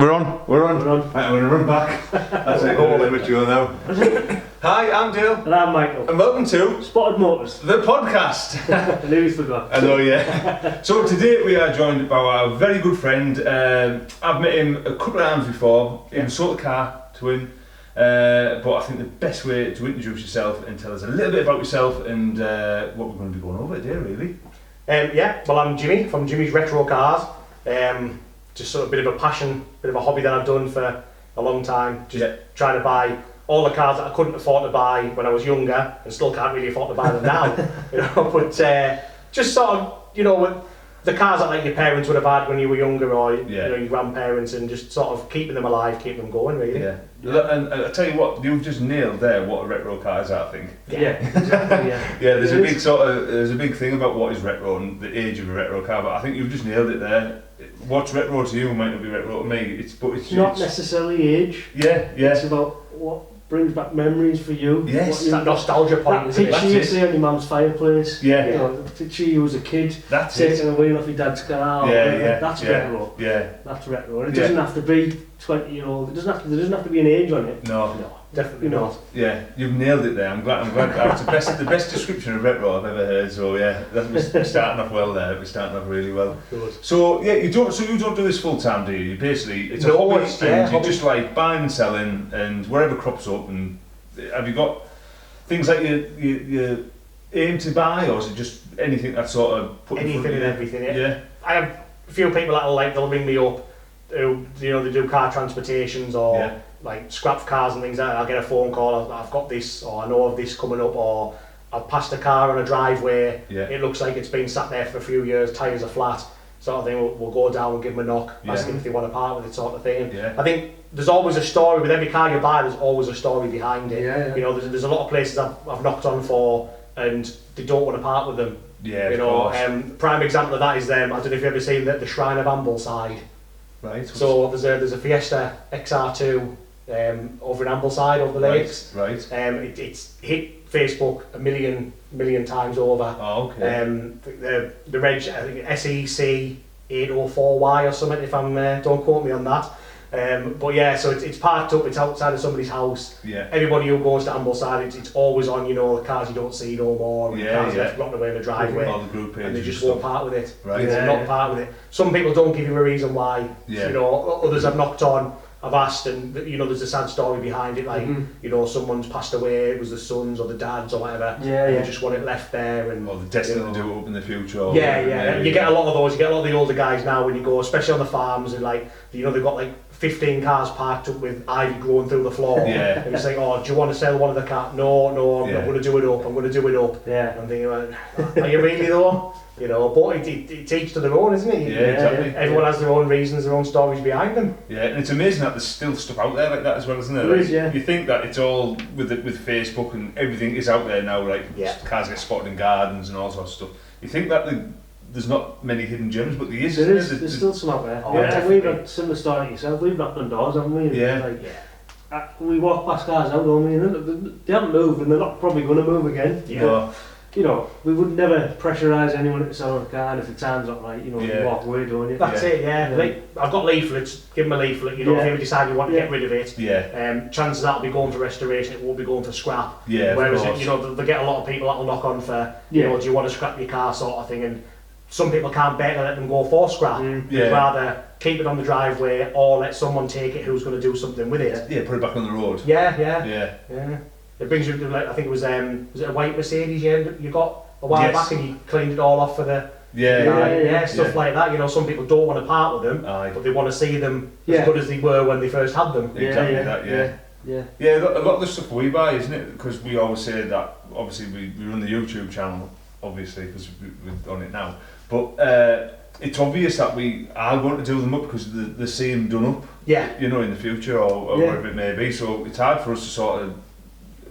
We're on. We're on. Right, I'm going to run back. That's it, go on with you now. Hi, I'm Dale. And I'm Michael. And welcome to Spottedmotors, the podcast. I knew you forgot. I know, yeah. So today we are joined by our very good friend. I've met him a couple of times before. He sold a car to him. But I think the best way to introduce yourself and tell us a little bit about yourself and what we're going to be going over today, really. Well, I'm Jimmy from Jimmy's Retro Cars. Just sort of a bit of a passion, bit of a hobby that I've done for a long time. Just trying to buy all the cars that I couldn't afford to buy when I was younger, and still can't really afford to buy them now. But just sort of, with the cars that like your parents would have had when you were younger, or your grandparents, and just sort of keeping them alive, keeping them going, really. Yeah. And I tell you what, you've just nailed there what a retro car is, I think. Yeah, exactly. Yeah. There's a big thing about what is retro and the age of a retro car, but I think you've just nailed it there. What's retro to you might not be retro to me. It's not necessarily age. Yeah. It's about what brings back memories for you. Yes, that nostalgia point. That picture you see on your mum's fireplace. Yeah. The picture you was a kid. That's taking a wheel off your dad's car. That's retro. Yeah. That's retro. And it doesn't have to be 20-year-old. There doesn't have to be an age on it. No. Definitely not. Yeah, you've nailed it there. I'm glad. That's the best description of retro I've ever heard. So yeah, we're starting off well there. We're starting off really well. Good. So yeah, you don't do this full time, do you? You basically it's a hobby, and you just like buying and selling, and wherever crops up. And have you got things that you aim to buy, or is it just anything that sort of put anything and everything? Yeah. I have a few people they'll ring me up. Who they do car transportations or like scrap cars and things like that. I'll get a phone call, I've got this, or I know of this coming up, or I've passed a car on a driveway, it looks like it's been sat there for a few years, tyres are flat, sort of thing. We'll go down and give them a knock, ask them if they want to part with it, sort of thing. I think there's always a story with every car you buy. There's always a story behind it. There's a lot of places I've knocked on for and they don't want to part with them. Prime example of that is I don't know if you've ever seen the Shrine of Ambleside. Right. So there's a Fiesta XR2 over in Ambleside, over the lakes. Right. It's hit Facebook a million times over. Oh, okay. The reg, I think SEC 804Y or something. If I'm don't quote me on that. But yeah, so it's parked up. It's outside of somebody's house. Yeah. Everybody who goes to Ambleside, it's always on. The cars you don't see no more. The cars left rotting away in the driveway. All the group pages and they just won't part with it. Right. Not part with it. Some people don't give you a reason why. Others have knocked on. I've asked, and there's a sad story behind it. Like someone's passed away. It was the sons or the dads or whatever. And they just want it left there. And or the destined to do it up in the future. Or You get a lot of those. You get a lot of the older guys now when you go, especially on the farms, and they've got like 15 cars parked up with ivy growing through the floor. And it's like, oh, do you want to sell one of the cars? No, I'm going to do it up. I'm going to do it up. And I'm thinking, are you really though? But it's each to their own, isn't it? Exactly. Everyone has their own reasons, their own stories behind them. Yeah, and it's amazing that there's still stuff out there like that as well, isn't there? There is, yeah. You think that it's all with Facebook and everything is out there now, cars get spotted in gardens and all sorts of stuff. You think that there's not many hidden gems, but there is. There's still some out there. And we've had similar story to yourself. We've knocked on doors, haven't we? We walk past cars out, don't we? And they haven't moved, and they're not probably going to move again. We would never pressurise anyone to sell a car, and if the time's not right, you walk away, don't you? That's it, Like, I've got leaflets, give them a leaflet, if you decide you want to get rid of it, chances that'll be going for restoration, it won't be going for scrap. Whereas, they get a lot of people that'll knock on for, do you want to scrap your car sort of thing, and some people can't bear to let them go for scrap. They'd rather keep it on the driveway or let someone take it who's going to do something with it. Put it back on the road. Yeah. It brings you to, I think it was it a white Mercedes you got a while back, and you cleaned it all off for the stuff like that. Some people don't want to part with them, but they want to see them as good as they were when they first had them. Exactly that. A lot of the stuff we buy, isn't it? Because we always say that. Obviously, we run the YouTube channel, obviously, because we're on it now. But it's obvious that we are going to do them up because they're seeing done up. In the future or whatever it may be. So it's hard for us to sort of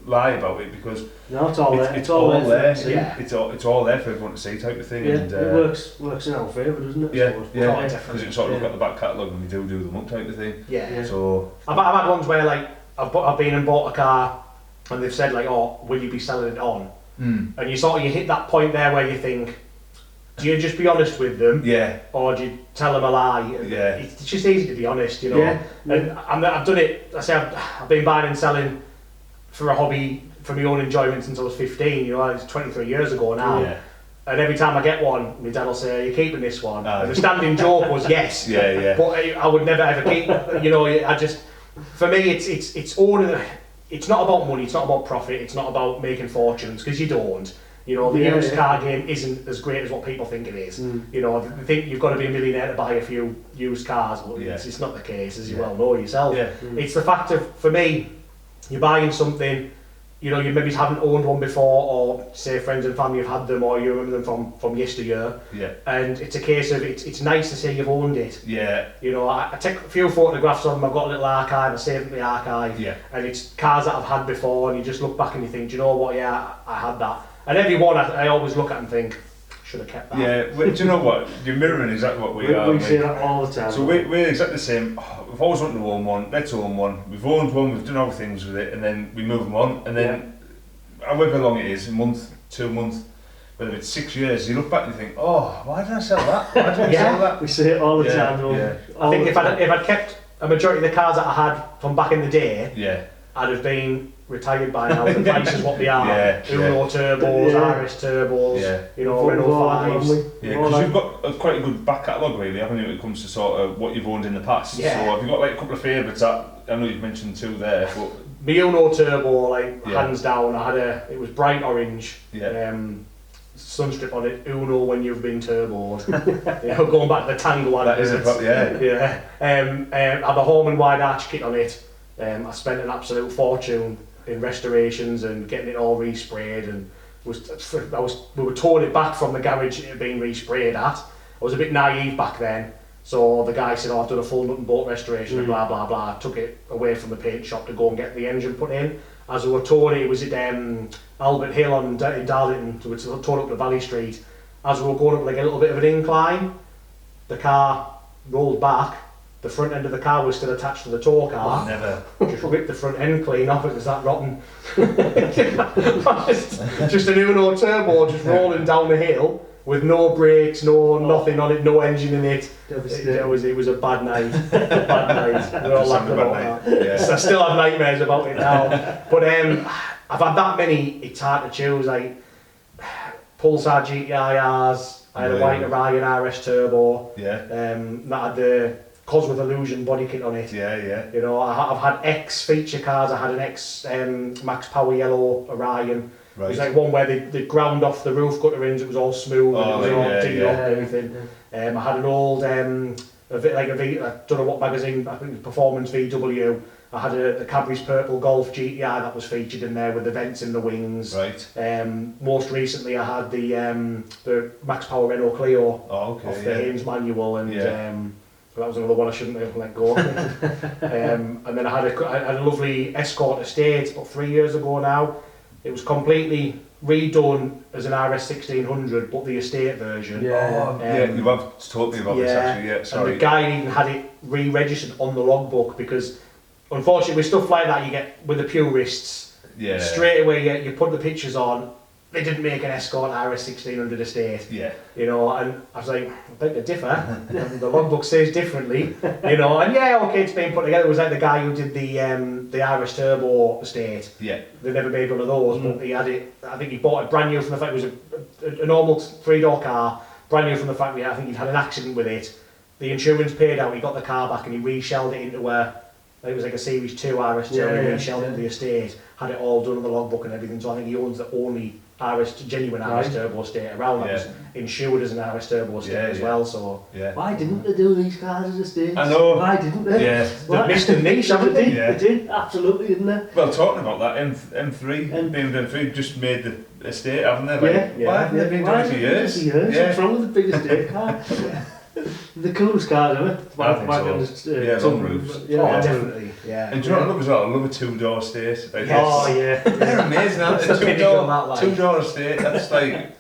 lie about it because it's all there. It's all there. It's all there for everyone to see, type of thing. And it works in our favour, doesn't it? Because it's sort of got the back catalogue and we do them up, type of thing. So I've had ones where I've been and bought a car and they've said will you be selling it on? And you hit that point there where you think, do you just be honest with them? Yeah. Or do you tell them a lie? Yeah. It's just easy to be honest, you know. Yeah. And I've done it. I say I've been buying and selling for a hobby for my own enjoyment since I was 15. You know, it's 23 years ago now. Yeah. And every time I get one, my dad will say, "Are you keeping this one?" And the standing joke was yes. Yeah. But I would never ever keep. You know, I just, for me, it's owning. It's not about money. It's not about profit. It's not about making fortunes, because you don't. You know, the used car game isn't as great as what people think it is. You know, they think you've got to be a millionaire to buy a few used cars, but it's not the case, as you well know yourself. It's the fact of, for me, you're buying something, you know, you maybe haven't owned one before, or say friends and family have had them, or you remember them from yesteryear. And it's a case of, it's nice to say you've owned it. You know, I take a few photographs of them, I've got a little archive, I save it in the archive, and it's cars that I've had before, and you just look back and you think, do you know what, I had that. And every one I always look at and think, should have kept that. Yeah, do you know what? You're mirroring exactly what we are. We say that all the time. So we're exactly the same. We've always wanted to own one, let's own one. We've owned one, we've done other things with it, and then we move them on. And then, however long it is, a month, 2 months, whether it's 6 years, you look back and you think, oh, why did I sell that? Why did I sell that? We say it all the time. I think if I'd kept a majority of the cars that I had from back in the day, I'd have been retired by now. The prices what they are, Uno turbos, RS turbos, you know, Renault 5s. Yeah, because you've got quite a good back catalogue really, haven't you, when it comes to sort of what you've owned in the past. So have you got like a couple of favourites that, I know you've mentioned 2 there, but... My Uno turbo, like, hands down, it was bright orange, sunstrip on it, Uno when you've been turboed. You know, going back to the Tango one. That is a problem, I had a Holman wide arch kit on it. I spent an absolute fortune in restorations and getting it all resprayed, and we were towing it back from the garage it had been resprayed at. I was a bit naive back then, so the guy said, I've done a full nut and bolt restoration and blah blah blah. I took it away from the paint shop to go and get the engine put in. As we were towing it was at Albert Hill in Darlington, so we were towing up to Valley Street. As we were going up like a little bit of an incline, the car rolled back. The front end of the car was still attached to the tow car. Just ripped the front end clean off, it was that rotten. Just an Uno turbo just rolling down the hill with no brakes, nothing on it, no engine in it. It was a bad night. We all laughed about that. So I still have nightmares about it now. But I've had that many, it's hard to choose. Like Pulsar GTIRs, I had a white Orion RS turbo. That had the Cosworth Illusion body kit on it. You know, I've had X feature cars. I had an X Max Power Yellow Orion. It was like one where they ground off the roof gutter ends. It was all smooth. And it was all dinged up and everything. I had an old I don't know what magazine. I think it was Performance VW. I had the Cadbury's Purple Golf GTI that was featured in there with the vents in the wings. Most recently, I had the Max Power Renault Clio off the Haynes manual, and that was another one I shouldn't have let go. And then I had a lovely Escort Estate about 3 years ago now. It was completely redone as an RS 1600, but the estate version. You have told me about this actually. Sorry. And the guy even had it re-registered on the logbook, because unfortunately with stuff like that you get with the purists, straight away you put the pictures on, they didn't make an Escort RS 1600 estate. You know, and I was like, I think they differ. The logbook says differently. You know, and it's been put together. It was like the guy who did the RS Turbo estate. They never made one of those, but he had it. I think he bought it brand new from the factory. It was a normal 3-door car, brand new from the factory. I think he'd had an accident with it. The insurance paid out. He got the car back and he reshelled it into it was like a Series 2 RS Turbo. He reshelled it into the estate. Had it all done on the logbook and everything. So I think he owns the only genuine RS Turbo estate around that was insured as an RS Turbo estate as well. So why didn't they do these cars as estates? I know. Why didn't they? They've missed the niche, haven't they? They did, absolutely, didn't they? Well, talking about that, M3, BMW M3 just made the estate, haven't they? Why haven't they been doing it for years? What's wrong with the big estate car? The coolest cars, isn't it? Long roofs. Definitely. And do you know what I love as well? I love a 2-door estate. Like they're amazing, aren't they? 2-door estate, that's like,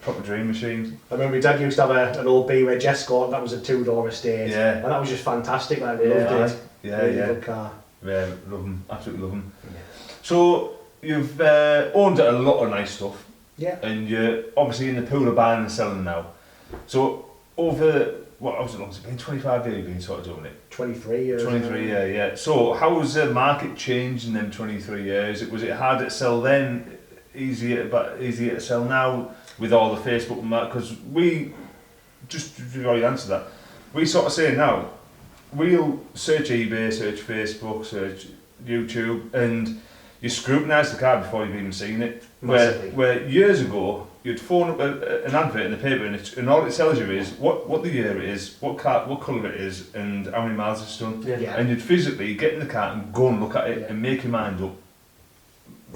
proper dream machine. I remember my dad used to have an old B-Reg Escort, and that was a 2-door estate. And that was just fantastic, like, we loved it. Really good car. Yeah, love them, absolutely love them. So, you've owned a lot of nice stuff. Yeah. And you're obviously in the pool of buying and selling now. So over, what how long has it been? 25 years you've been sort of doing it? 23 years. 23 years, yeah. So how has the market changed in them 23 years? Was it harder to sell then, easier to sell now with all the Facebook and that? Because we, just before you answer that, we sort of say now, we'll search eBay, search Facebook, search YouTube, and you scrutinise the car before you've even seen it. Where years ago, you'd phone up an advert in the paper and all it tells you is what the year it is, what colour it is, and how many miles it's done. Yeah. And you'd physically get in the car and go and look at it and make your mind up.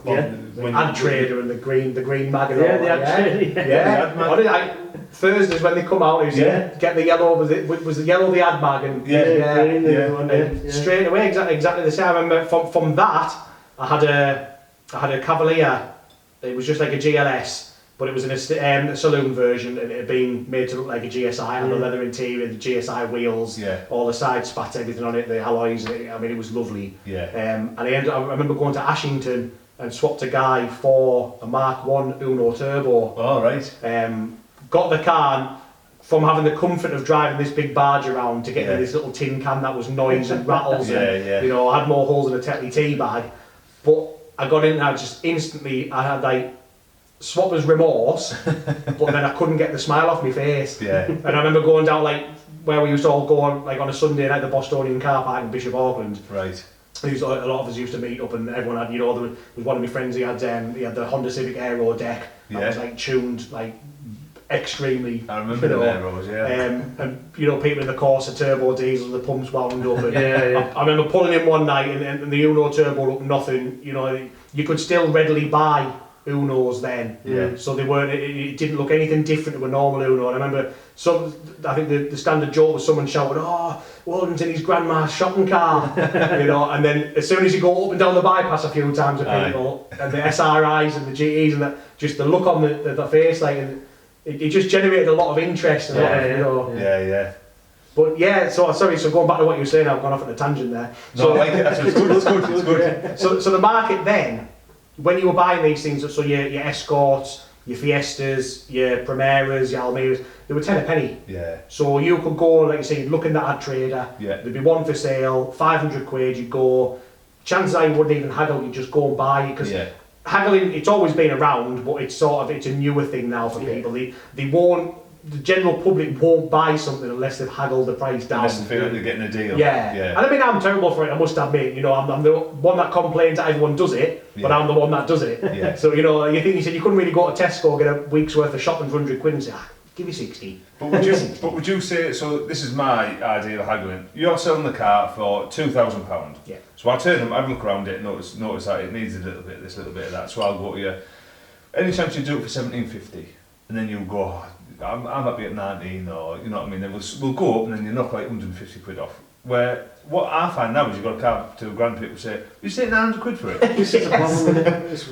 Ad Trader and the green mag and all that. The ad trader. Yeah. Thursdays when they come out, it was get the yellow. Was the yellow the ad mag and straight away exactly the same. I remember from that I had a Cavalier. It was just like a GLS, but it was in a saloon version, and it had been made to look like a GSI. And the leather interior, the GSI wheels, all the side spats, everything on it, the alloys. I mean, it was lovely. And I remember going to Ashington and swapped a guy for a Mark 1 Uno Turbo. Oh, right. Got the car, and from having the comfort of driving this big barge around to getting this little tin can that was noise and rattles, and you know, I had more holes than a Tetley tea bag. But I got in and I just instantly, I had like swapper's remorse, but then I couldn't get the smile off my face. And I remember going down like where we used to all go on, like on a Sunday night, the Bostonian car park in Bishop Auckland. Right. A lot of us used to meet up, and everyone had, you know, there was one of my friends, he had the Honda Civic Aero deck that was like tuned like extremely. I remember the Aeros, and you know, people in the Corsa turbo diesel, the pumps wound up. And I remember pulling in one night, and the Uno Turbo looked nothing. You know, you could still readily buy Unos then, so they weren't. It didn't look anything different to a normal Uno. And I remember I think the standard joke was someone shouting, "Oh, Walden's in his grandma's shopping car," you know. And then as soon as you go up and down the bypass a few times with people, and the SRIs and the GEs and that, just the look on the face, like, and it just generated a lot of interest. And you know. But yeah, so going back to what you were saying, I've gone off on a tangent there. No, I like it. It's good. So the market then, when you were buying these things, so your Escorts, your Fiestas, your Primeras, your Almiras, they were 10 a penny. So you could go, like you say, look in that ad trader, there'd be one for sale, 500 quid, you'd go, chances are you wouldn't even haggle, you'd just go and buy it, because haggling, it's always been around, but it's a newer thing now for people. They won't, the general public won't buy something unless they've haggled the price down. Unless they feel like they're getting a deal. And I mean, I'm terrible for it, I must admit. You know, I'm the one that complains that everyone does it, but I'm the one that does it. So, you know, you think, you said you couldn't really go to Tesco, get a week's worth of shopping for 100 quid and say, give me 60. But would you say, so this is my idea of haggling, you're selling the car for £2,000. So I turn them, I look around it, notice that it needs a little bit of this, a little bit of that, so I'll go to you, any chance you do it for £1,750, and then you'll go, I might be at 19, or you know what I mean, then we'll go up and then you knock like 150 quid off. Where, what I find now is you've got a car to £1,000, people say, you say 900 quid for it? This is a problem with it.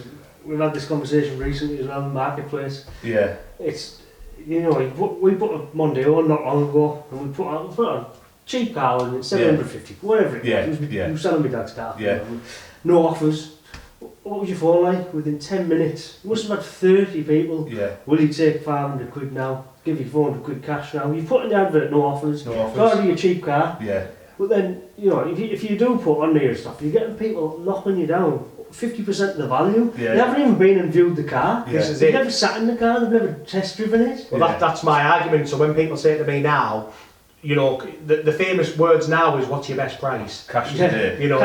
We've had this conversation recently as well in the marketplace. It's, you know, we put a Mondeo not long ago, and we put on cheap car and it's 750, whatever it was. We were selling my dad's car. You know, no offers. What was your phone like? Within 10 minutes, you must have had 30 people. Will you take 500 quid now? Give you 400 quid cash now. You put in the advert, no offers. Already a cheap car. But then, you know, if you do put on there stuff, you're getting people knocking you down 50% of the value. They haven't even been and viewed the car. They've never sat in the car, they've never test driven it. Well, that's my argument. So when people say to me now, you know, the famous words now is, what's your best price? Cash today. You know,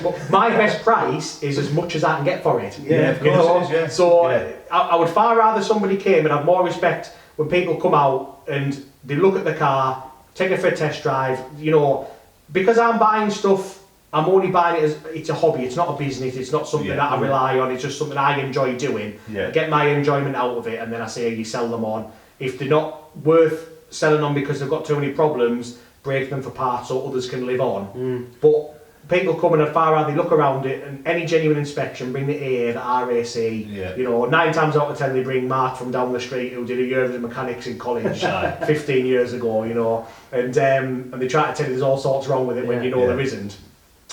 But my best price is as much as I can get for it. Of course it is, So I would far rather somebody came and have more respect when people come out and they look at the car, take it for a test drive, you know, because I'm buying stuff, I'm only buying it as, it's a hobby, it's not a business, it's not something that I rely on, it's just something I enjoy doing. I get my enjoyment out of it, and then I say you sell them on. If they're not worth selling on because they've got too many problems, break them for parts so others can live on. But people come in and far rather they look around it, and any genuine inspection, bring the AA, the RAC, you know, 9 times out of 10 they bring Mark from down the street who did a year of mechanics in college 15 years ago, you know, and they try to tell you there's all sorts wrong with it when you know there isn't.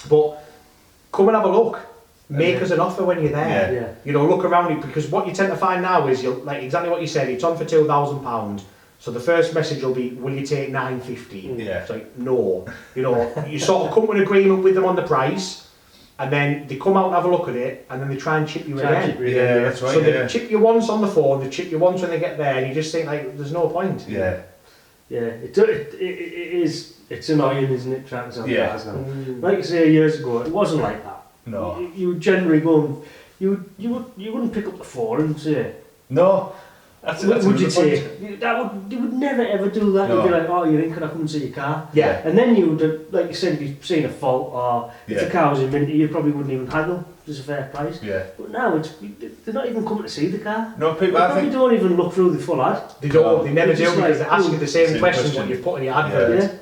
But come and have a look. make us an offer when you're there. Yeah. You know, look around it, because what you tend to find now is you'll like exactly what you said. It's on for £2,000. So the first message will be, will you take $950? Yeah. It's like, no. You know, you sort of come to an agreement with them on the price, and then they come out and have a look at it, and then they try and chip you again. Yeah, that's right. So they chip you once on the phone, they chip you once when they get there, and you just think like, there's no point. Yeah. Yeah, it is. It's annoying, isn't it? Trying to sell cars now. Like I say, years ago, it wasn't like that. No. You would generally go and you wouldn't pick up the phone and say, no. That's would you say you would never ever do that. No. You'd be like, oh, you're in, can I come and see your car? Yeah. And then you would, like you said, if you've seen a fault or if the car was in minty, you probably wouldn't even haggle. Just a fair price. Yeah. But now they're not even coming to see the car. No, people. They probably don't even look through the full ad. They don't. They never do, just because like, they ask you the same questions what you've put in your advert. Yeah.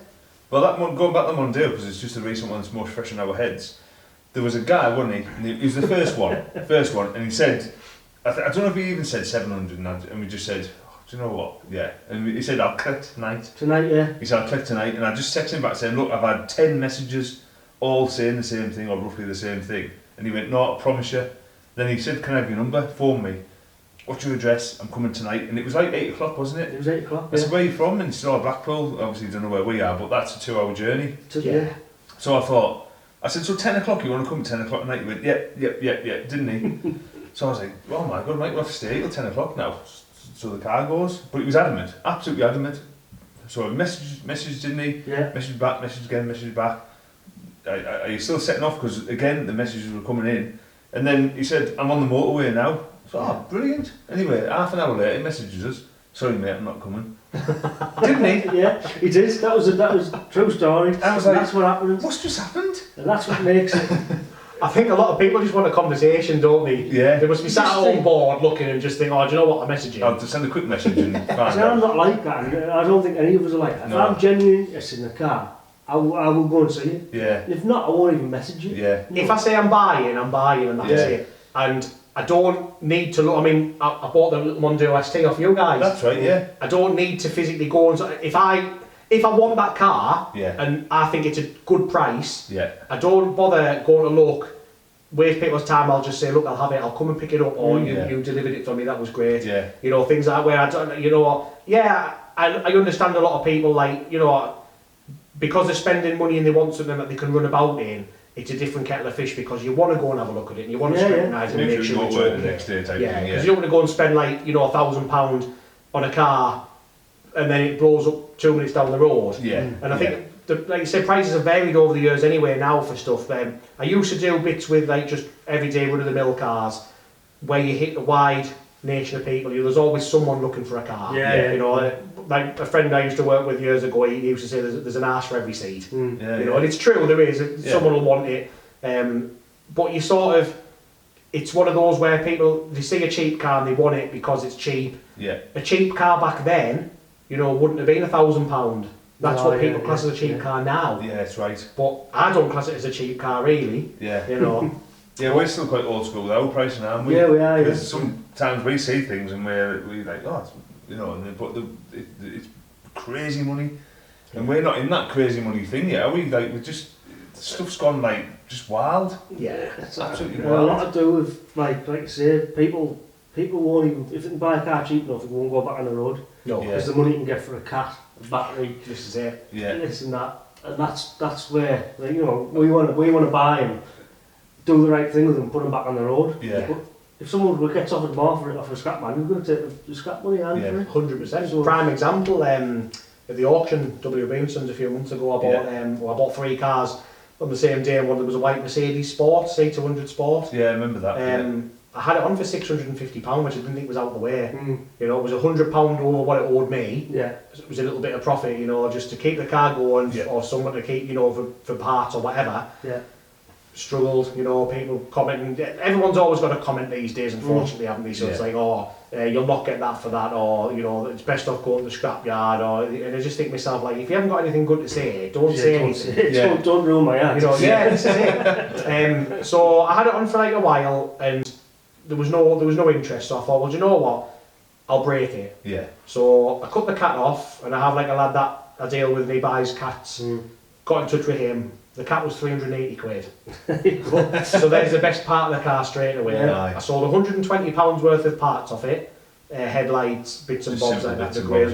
Well, that one, going back to Mondale, because it's just a recent one that's more fresh in our heads. There was a guy, wasn't he? And he was the first one, and he said, I don't know if he even said 700, and we just said, oh, do you know what? Yeah. And he said, I'll collect tonight. Tonight, yeah. He said, I'll collect tonight, and I just texted him back saying, look, I've had 10 messages, all saying the same thing, or roughly the same thing. And he went, no, I promise you. Then he said, can I have your number? Phone me. What's your address? I'm coming tonight. And it was like 8 o'clock, wasn't it? It was 8 o'clock. I said, where are you from? And he said, oh, Blackpool. Obviously, you don't know where we are, but that's a 2-hour journey. Yeah. So I said, so 10 o'clock, you want to come at 10 o'clock at night? He went, yep, didn't he? So I was like, oh my God, mate, we'll have to stay till 10 o'clock now. So the car goes. But he was adamant, absolutely adamant. So I messaged, didn't he? Yeah. Message back, message again, message back. Are you still setting off? Because again, the messages were coming in. And then he said, I'm on the motorway now. So, oh, brilliant. Anyway, half an hour later, he messages us. Sorry, mate, I'm not coming. Didn't he? Yeah, he did. That was a true story. I was like, that's what happened. What's just happened? And that's what makes it. I think a lot of people just want a conversation, don't they? Yeah. They must be sat on board looking and just think, oh, do you know what, I'm messaging. I'll just send a quick message and find See, out. I'm not like that. I don't think any of us are like that. No. If I'm genuinely interested in a car, I will go and see it. Yeah. If not, I won't even message you. Yeah. If I say I'm buying, and that's it. And I don't need to look. I mean, I bought the little Mondeo ST off you guys. That's right, yeah. I don't need to physically go and if I want that car, and I think it's a good price, I don't bother going to look, waste people's time. I'll just say, look, I'll have it. I'll come and pick it up, or you delivered it for me. That was great. Yeah. You know, things like that where I don't. You know, yeah. I understand a lot of people, like, you know, because they're spending money and they want something that they can run about in. It's a different kettle of fish, because you want to go and have a look at it and you want to scrutinise it and make sure it's okay. okay. The next day type thing, because you don't want to go and spend like, you know, £1,000 on a car and then it blows up 2 minutes down the road. Yeah. And I think, like you said, prices have varied over the years anyway now for stuff. I used to do bits with like just everyday run-of-the-mill cars where you hit the wide nation of people. There's always someone looking for a car. Yeah. You know, like a friend I used to work with years ago, he used to say there's an arse for every seat. Yeah, you know, and it's true, there is. Someone will want it. But you sort of, it's one of those where people, they see a cheap car and they want it because it's cheap. Yeah. A cheap car back then, you know, wouldn't have been £1,000. That's what people class as a cheap car now. Yeah, that's right. But I don't class it as a cheap car, really. Yeah. You know. Yeah, we're still quite old school with our pricing, aren't we? Yeah, we are. Because sometimes we see things and we're like, oh, it's, you know, and but it's crazy money, and we're not in that crazy money thing yet, are we? Like, we just stuff's gone like just wild. Yeah, it's absolutely wild. wild. A lot to do with like you say, people won't even, if they can buy a car cheap enough, they won't go back on the road. No, because the money you can get for a cat, a battery, this is it. Yeah, this and that, and that's where, like, you know, we want to buy them, do the right thing with them, put them back on the road. Yeah. But if someone gets offered more for it off a scrap man, you're going to take the scrap money and for it. 100%. So, prime example, at the auction, W.B. & Sons a few months ago, I bought 3 cars on the same day, and one there was a white Mercedes Sport, C200 Sport. Yeah, I remember that. I had it on for £650, which I didn't think was out of the way. You know, it was £100 over what it owed me. Yeah. It was a little bit of profit, you know, just to keep the car going, or someone to keep, you know, for parts or whatever. Yeah. Struggled, you know, people commenting. Everyone's always got a comment these days, unfortunately, haven't they? So it's like, oh, you'll not get that for that, or, you know, it's best off going to the scrapyard, or, and I just think to myself, like, if you haven't got anything good to say, don't say anything. Don't ruin my act. You know, this is it. So I had it on for like a while, and there was no interest. So I thought, well, do you know what? I'll break it. Yeah. So I cut the cat off, and I have like a lad that I deal with, and he buys cats. Got in touch with him. The cat was 380 quid. So there's the best part of the car straight away. Yeah. I sold £120 worth of parts off it. Headlights, bits and bobs like that, the grill,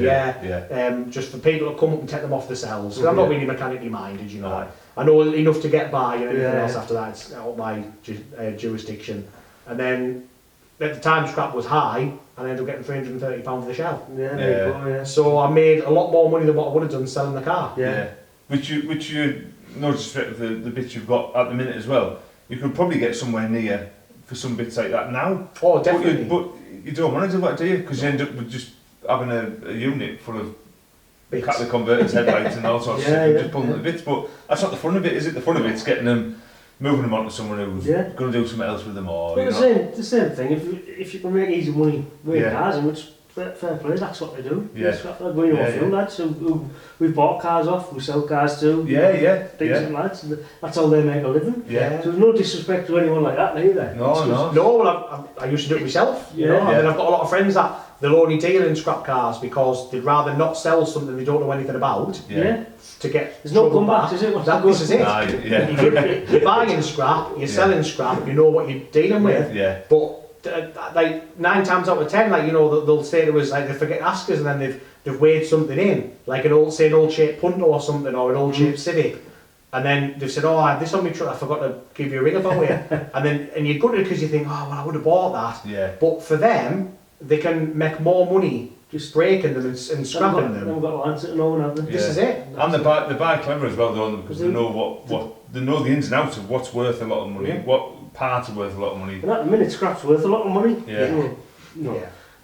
just for people to come up and take them off themselves. Because I'm not really mechanically minded, you know. Aye. I know enough to get by, and anything else after that, it's out of my jurisdiction. And then, at the time, scrap was high, and I ended up getting £330 for the shell. So I made a lot more money than what I would have done selling the car. Which you notice the bits you've got at the minute as well. You could probably get somewhere near for some bits like that now. Oh, definitely. But you don't want to do that, do you? Because you end up with just having a unit full of catalytic converters, headlights and all sorts of stuff, and just pulling the bits. But that's not the fun of it, is it? The fun of it's getting them, moving them onto someone who's going to do something else with them. Or the same thing. If you can make easy money with cars, and which fair play, that's what they do. We know a few lads who we've bought cars off, we sell cars to. Decent lads. And that's how they make a living. So there's no disrespect to anyone like that either. No. Well, I used to do it myself. You know, I mean, I've got a lot of friends that they'll only deal in scrap cars because they'd rather not sell something they don't know anything about. To get there's no comeback, is it? This is it. You're buying scrap, you're selling scrap, you know what you're dealing with. But like 9 times out of 10, like, you know, they'll say to us, like, they forget to ask us, and then they've weighed something in, like an old shaped Punto or something, or an old shaped Civic, and then they've said, oh, I had this on my truck, I forgot to give you a ring about it, and you're gutted because you think, oh, well, I would have bought that. But for them, they can make more money just breaking them and scrapping them. They've got to answer to no one, have they? This is it. And they buy clever as well, don't they? Because they know what they know the ins and outs of what's worth a lot of money, what parts are worth a lot of money. And at the minute, scrap's worth a lot of money.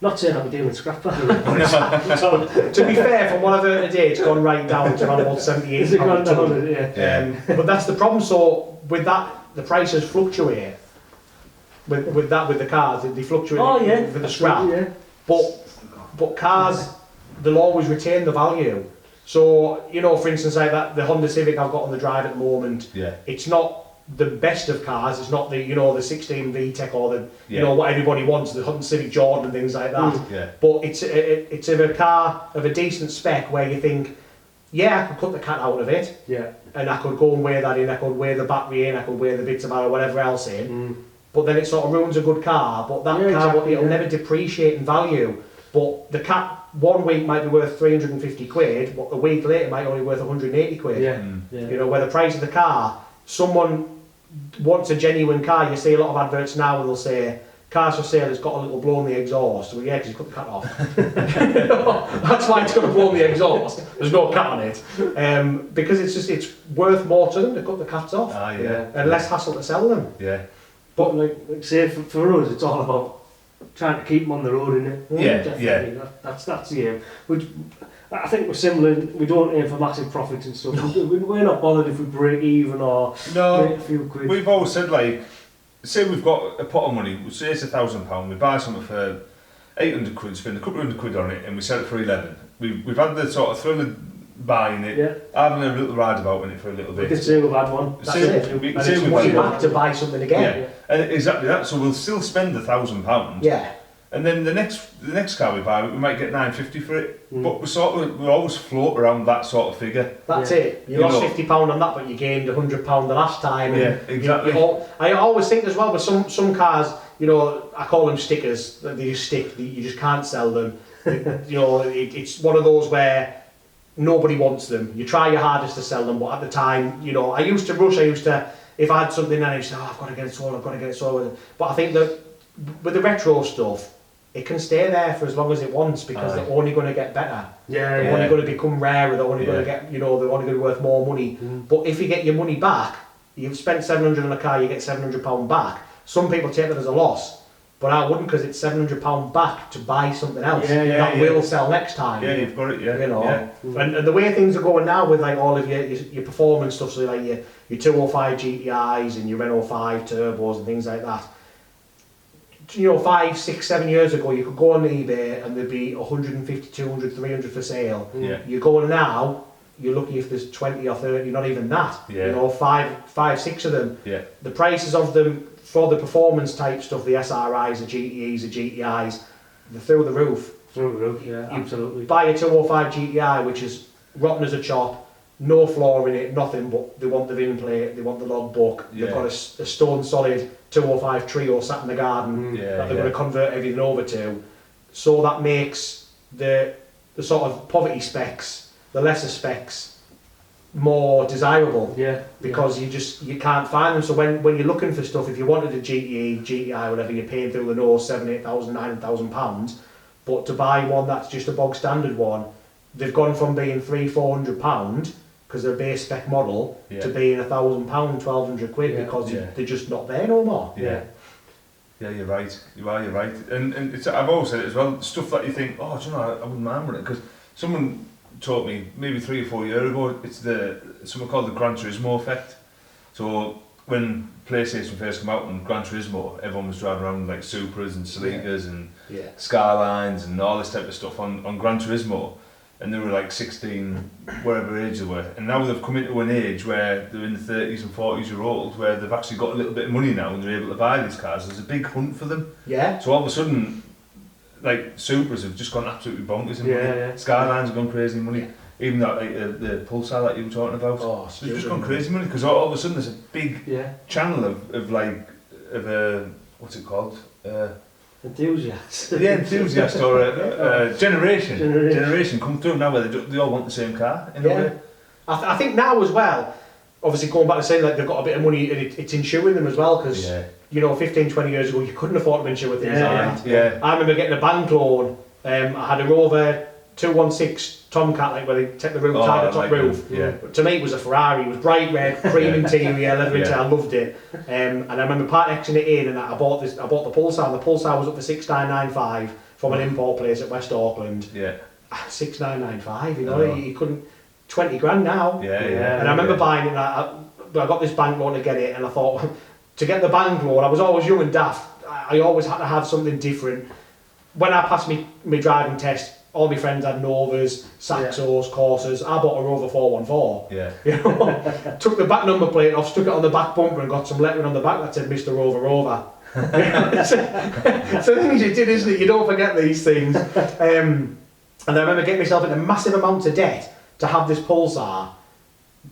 Not saying I'll be dealing with scrap. So, to be fair, from what I've heard today, it's gone right down to around about 78 pounds a ton. But that's the problem. So with that, the prices fluctuate. With the cars, they fluctuate with the scrap. But cars, they'll always retain the value. So, you know, for instance, like that, the Honda Civic I've got on the drive at the moment, it's not the best of cars. It's not the, you know, the 16 VTEC or the, you know, what everybody wants, the Honda Civic Jordan and things like that. But it's a car of a decent spec where you think, I could cut the cat out of it, and I could go and weigh that in, I could weigh the battery in, I could weigh the bits about or whatever else in. But then it sort of ruins a good car. But that car, it'll never depreciate in value. But the cat 1 week might be worth 350 quid, but a week later might only worth 180 quid. You know, where the price of the car, someone wants a genuine car. You see a lot of adverts now and they'll say, cars for sale, it's got a little blow in the exhaust. Well, because you cut the cat off. That's why it's got a blow in the exhaust. There's no cat on it. Because it's worth more to them to cut the cats off. And less hassle to sell them. But like say for us, it's all about trying to keep them on the road, innit? That's the aim. I think we're similar. We don't aim for massive profits and stuff. We're not bothered if we break even or make a few quid. We've always said, like, say we've got a pot of money. Say it's £1,000. We buy something for 800 quid, spend a couple of hundred quid on it, and we sell it for 11. We've had the sort of thrill of buying it, having a little ride about in it for a little bit. We can say we've had one. That's it. And it's money back to buy something again. And exactly that. So we'll still spend £1,000. And then the next car we buy, we might get £950 for it. But we always float around that sort of figure. That's it. You lost £50 on that, but you gained £100 the last time. Exactly. I always think as well with some cars, you know, I call them stickers. They just stick. You just can't sell them. You know, it's one of those where nobody wants them. You try your hardest to sell them, but at the time, you know, I used to rush. If I had something and I used to say, I've got to get it sold, But I think that with the retro stuff, it can stay there for as long as it wants because they're only going to get better. They're only going to become rarer. They're only going to get, you know, they're only going to be worth more money. But if you get your money back, you've spent £700 on a car, you get £700 back. Some people take that as a loss. But I wouldn't, because it's £700 back to buy something else that will sell next time. You've got it. You know, and the way things are going now with like all of your performance stuff, so like your 205 GTIs and your Renault 5 turbos and things like that. You know, 5, 6, 7 years ago, you could go on eBay and there'd be 150, 200, 300 for sale. You go now, you're lucky if there's 20 or 30, not even that. You know, 5, 6 of them. The prices of them for the performance type stuff, the SRIs, the GTEs, the GTIs, they're through the roof. Absolutely. Buy a 205 GTI, which is rotten as a chop, no floor in it, nothing, but they want the VIN plate, they want the logbook, they've got a stone solid 205 Trio sat in the garden that they're going to convert everything over to. So that makes the sort of poverty specs, the lesser specs, more desirable, because you can't find them. So when you're looking for stuff, if you wanted a GTE, GTI, whatever, you're paying through the nose £7,000, £8,000, £9,000. But to buy one that's just a bog standard one, they've gone from being £300-400 because they're a base spec model to being £1,000, £1,200 because they're just not there no more. Yeah, you're right. You're right. And it's, I've always said it as well. Stuff that you think, oh, do you know, I wouldn't mind with it, because someone taught me maybe 3 or 4 years ago. It's something called the Gran Turismo effect. So when PlayStation first came out and Gran Turismo, everyone was driving around like Supras and Celicas and Skylines and all this type of stuff on Gran Turismo, and they were like 16, whatever age they were. And now they've come into an age where they're in the 30s and 40s year old, where they've actually got a little bit of money now and they're able to buy these cars. There's a big hunt for them. Yeah. So all of a sudden, like Supras have just gone absolutely bonkers in money. Skylines have gone crazy in money. Yeah. Even that, like the Pulsar that you were talking about, they've just gone crazy money, because all of a sudden there's a big channel of what's it called? Enthusiasts. Enthusiast or a generation come through now where they all want the same car in a way. I think now as well, obviously going back to saying like they've got a bit of money and it's insuring them as well, because you know 15-20 years ago you couldn't afford to insure things like that. I remember getting a bank loan. I had a Rover 216 Tomcat, like where they take the roof, tie the top roof. To me it was a Ferrari. It was bright red, cream interior, leather interior. I loved it. And I remember part Xing it in, and I bought the Pulsar. And the Pulsar was up for 6,995 from an import place at West Auckland. 6,995. You know, you couldn't. 20 grand now. And I remember buying it. I got this bank loan to get it, and I thought to get the bank loan, I was always young and daft. I always had to have something different. When I passed my driving test, all my friends had Novas, Saxos, Corsas. I bought a Rover 414. You know, took the back number plate off, stuck it on the back bumper, and got some lettering on the back that said Mr. Rover. So the things you did, isn't it? You don't forget these things. And I remember getting myself in a massive amount of debt to have this Pulsar,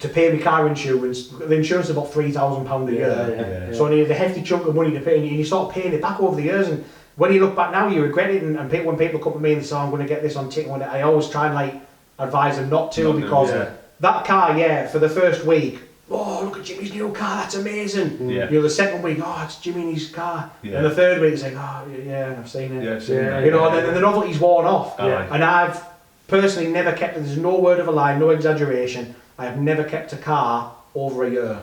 to pay my car insurance. The insurance is about £3,000 a year. So I needed a hefty chunk of money to pay, and you start paying it back over the years. And when you look back now, you regret it. And when people come to me and say, I'm going to get this on tick, I always try and like advise them not to, because that car, for the first week, oh, look at Jimmy's new car, that's amazing. You know, the second week, oh, it's Jimmy's car. And the third week, it's like, oh, I've seen it. You know, and the novelty's worn off. And I've personally never kept, there's no word of a lie, no exaggeration, I have never kept a car over a year.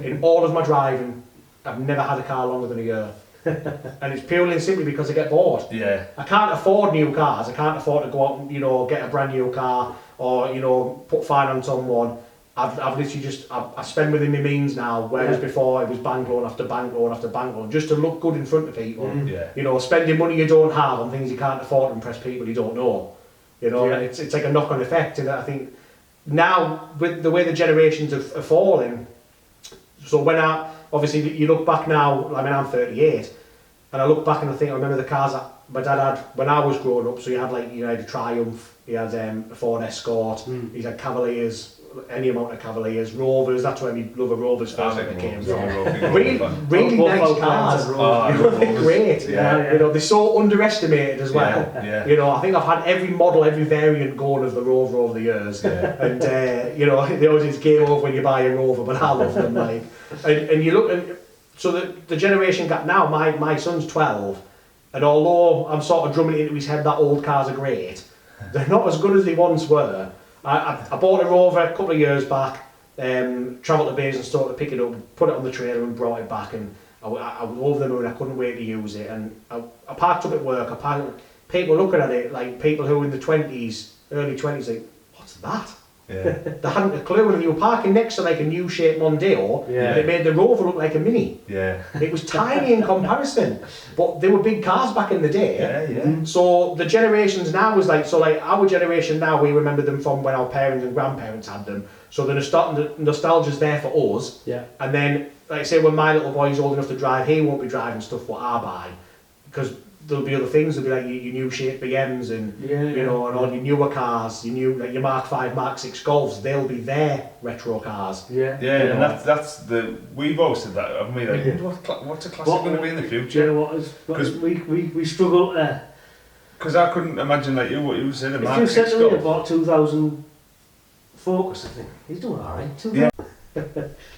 In all of my driving, I've never had a car longer than a year. And it's purely and simply because I get bored. I can't afford new cars. I can't afford to go out and, you know, get a brand new car, or, you know, put finance on one. I've literally just, I spend within my means now, whereas before it was bank loan after bank loan after bank loan, just to look good in front of people. You know, spending money you don't have on things you can't afford to impress people you don't know. You know, and it's like a knock-on effect. And I think now, with the way the generations are falling, so when obviously you look back now, I mean I'm 38, and I look back and I think I remember the cars that my dad had when I was growing up. So you had a Triumph, he had a Ford Escort, he had Cavaliers, any amount of Cavaliers, Rovers. That's where my love of Rovers first came from. Really nice cars. They're great. You know, they're so underestimated as well. You know, I think I've had every model, every variant going of the Rover over the years. And you know, they always it's game over when you buy a Rover, but I love them. Like, and you look, and so the generation gap now. My son's 12, and although I'm sort of drumming it into his head that old cars are great, they're not as good as they once were. I bought a Rover a couple of years back, travelled to Basingstoke to pick it up, put it on the trailer and brought it back, and I was over the moon. I couldn't wait to use it, and I parked up at work. People looking at it, like people who were in the 20s, early 20s, like, what's that? They hadn't a clue, and you were parking next to like a new shape Mondeo, and it made the Rover look like a Mini. It was tiny in comparison, but they were big cars back in the day. So the generations now was like, so like our generation now, we remember them from when our parents and grandparents had them. So the nostalgia's there for us. And then, like I say, when my little boy's old enough to drive, he won't be driving stuff what I buy, because there'll be other things. There'll be like your new shape BMs and you know, and all your newer cars, your new like your Mark 5, Mark 6 Golfs. They'll be their retro cars. And that's the we've always said that, haven't we? Like, what's a classic going to be in the future? Because we struggle there. Because I couldn't imagine like what you said. If you said to me about 2000 Focus, I think he's doing all right.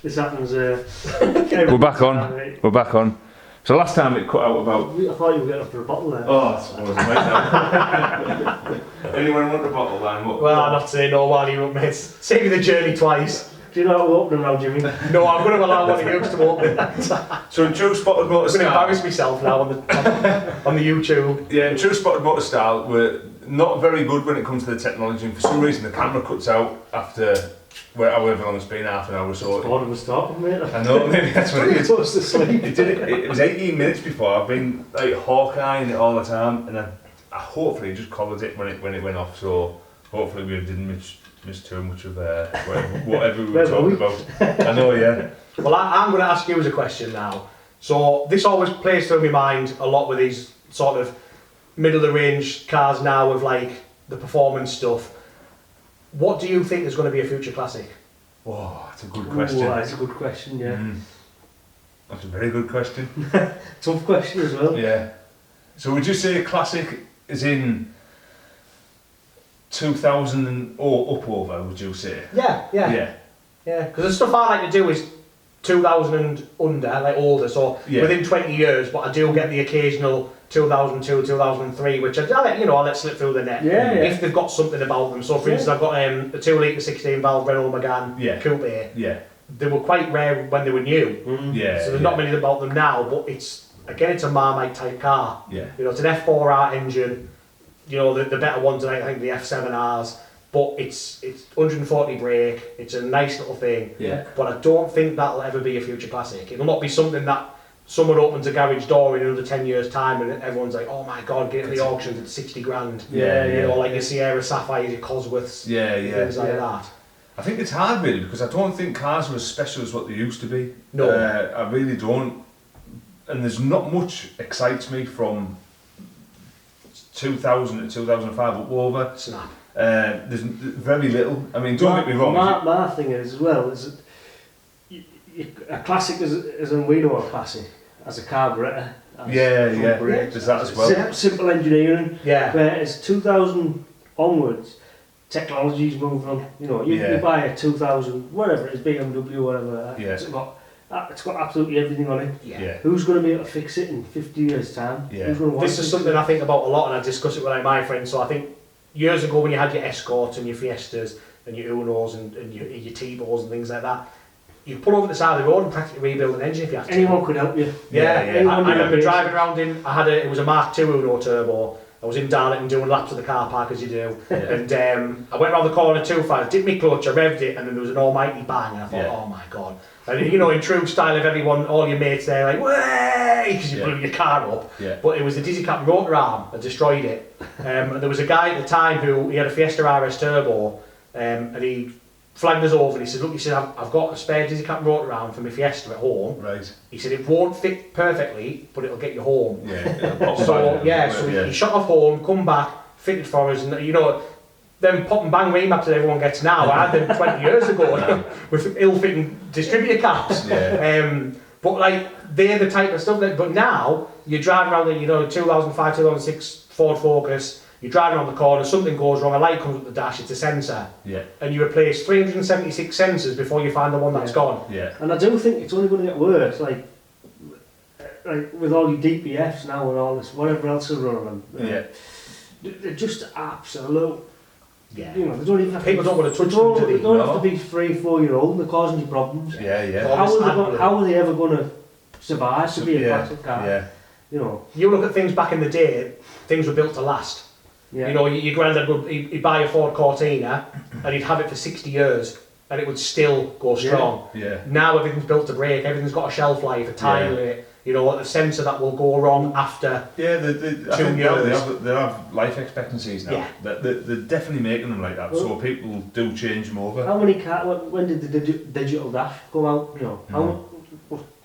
This happens. We're back on. We're back on. So last time it cut out about... I thought you were getting up for a bottle there. Oh, I suppose I might now. Anyone want a bottle then? Well, I'd have to say no while you're up, mate. Save you the journey twice. Do you know how to open them now, Jimmy? No, I'm going to allow one of you to open it. So in true Spotted Motor style... I'm going to embarrass myself now on the YouTube. Yeah, in true Spotted Motor style, we're not very good when it comes to the technology, and for some reason the camera cuts out after... however long it's been, half an hour or so. It's bored of us talking, mate. I know, maybe that's what it is. Supposed to sleep. It was 18 minutes before. I've been like hawk-eyeing it all the time, and I hopefully just collared it when it went off. So hopefully we didn't miss too much of whatever we were talking about. I know, yeah. Well, I'm going to ask you as a question now. So this always plays through my mind a lot with these sort of middle of the range cars now with like the performance stuff. What do you think is going to be a future classic? Oh, that's a good question. That's a good question, yeah. That's a very good question. Tough question as well. Yeah. So would you say a classic is in 2000 and up over, would you say? Yeah. Because the stuff I like to do is 2000 and under, like older, so within 20 years, but I do get the occasional 2002, 2003, which I let slip through the net if they've got something about them. So for instance, I've got a 2 litre 16 valve Renault Megane Coupe. They were quite rare when they were new. So there's not many about them now, but it's a Marmite type car. You know, it's an F4R engine. You know, the better ones are I think the F7Rs. But it's 140 brake, it's a nice little thing. But I don't think that'll ever be a future classic. It'll not be something that someone opens a garage door in another 10 years time and everyone's like, oh my god, get to the auctions at 60 grand. You know, like your Sierra Sapphires, your Cosworths, things like that. I think it's hard really because I don't think cars are as special as what they used to be. No. I really don't. And there's not much excites me from 2000 to 2005 up over. Snap. There's very little. I mean, don't get me wrong. My thing is as well is a classic as in we know a classic as a carburettor. There's that as well. Simple engineering. Whereas 2000 onwards, technology's moving on. You know, you buy a 2000 whatever it is, BMW whatever. It's got absolutely everything on it. Who's going to be able to fix it in 50 years time? Who's going to want this is something I think about a lot, and I discuss it with like my friends. So I think years ago when you had your Escorts and your Fiestas and your Unos and your T-Bos and things like that, you pull over the side of the road and practically rebuild an engine if you had to. Anyone could help you. I remember driving around it was a Mark II Uno turbo. I was in Darlington doing laps of the car park as you do, and I went around the corner too fast, dipped my clutch, I revved it, and then there was an almighty bang, and I thought, oh my god. And you know, in true style of everyone, all your mates there, like, way, because you blew your car up. But it was the Dizzy Cap rotor arm that destroyed it. And there was a guy at the time who he had a Fiesta RS Turbo, and he flagged us over and he said, look, I've got a spare Dizzy Cap rotor arm for my Fiesta at home. He said, it won't fit perfectly, but it'll get you home. So he shot off home, come back, fitted for us, and you know, them pop and bang remaps that everyone gets now, I had them 20 years ago with ill-fitting distributor caps. But like, they're the type of stuff that, but now, you're driving around the, 2005, 2006 Ford Focus, you're driving around the corner, something goes wrong, a light comes up the dash, it's a sensor. And you replace 376 sensors before you find the one that's gone. And I do think it's only going to get worse, like with all your DPFs now and all this, whatever else is running them. They're just absolute. You know, they don't even have people don't want to touch them, do they? They don't have to be 3-4 year old, they're causing you problems. How are they ever going to survive to be a classic car? You know, you look at things back in the day, things were built to last. You know, your granddad he'd buy a Ford Cortina and he'd have it for 60 years and it would still go strong. Now everything's built to break, everything's got a shelf life, a time limit. You know, a sensor that will go wrong after 2 years. They have life expectancies now. They're definitely making them like that, so people do change them over. How many cars, when did the digital dash go out? You know,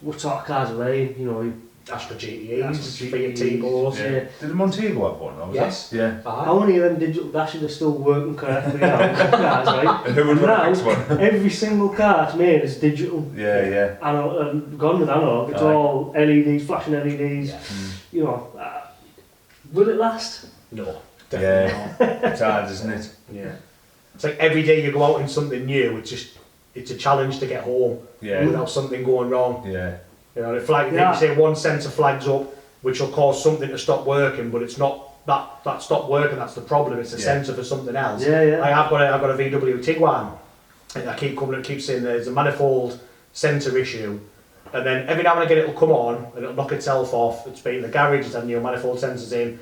what sort of cars are they? You know, Astra GTEs, Fiat T-Bos. Yeah. Did the Montego have one? Yes. Yeah. How many of them digital dashes are still working correctly now? Cars, right? And who would run the next one? Every single car it's made is digital. Yeah. And gone with analog. It's all LEDs, flashing LEDs. Yeah. You know, will it last? No, definitely not. It's hard, isn't it? Yeah. It's like every day you go out in something new, it's a challenge to get home without something going wrong. Yeah. You know, if you say one sensor flags up, which will cause something to stop working, but it's not that stopped working. That's the problem. It's a sensor for something else. Yeah. I've got a VW Tiguan, and I keep saying there's a manifold sensor issue, and then every now and again it'll come on and it'll knock itself off. It's been in the garage, it's had new manifold sensors in,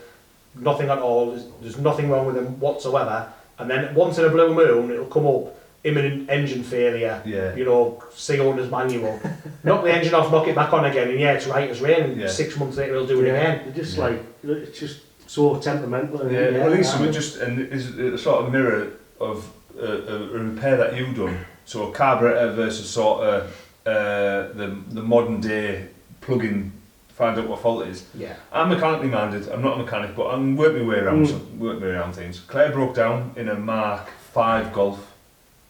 nothing at all. There's nothing wrong with them whatsoever. And then once in a blue moon, it'll come up. Imminent engine failure, you know, C owner's manual. Knock the engine off, knock it back on again, and it's right as rain, and 6 months later he'll do it again. They're just like, it's just so temperamental. Well, at least it's a sort of mirror of a repair that you've done. So a carburetor versus sort of the modern day plug-in, find out what fault it is. Yeah. I'm mechanically minded, I'm not a mechanic, but I'm working my way around things. Claire broke down in a Mark 5 Golf.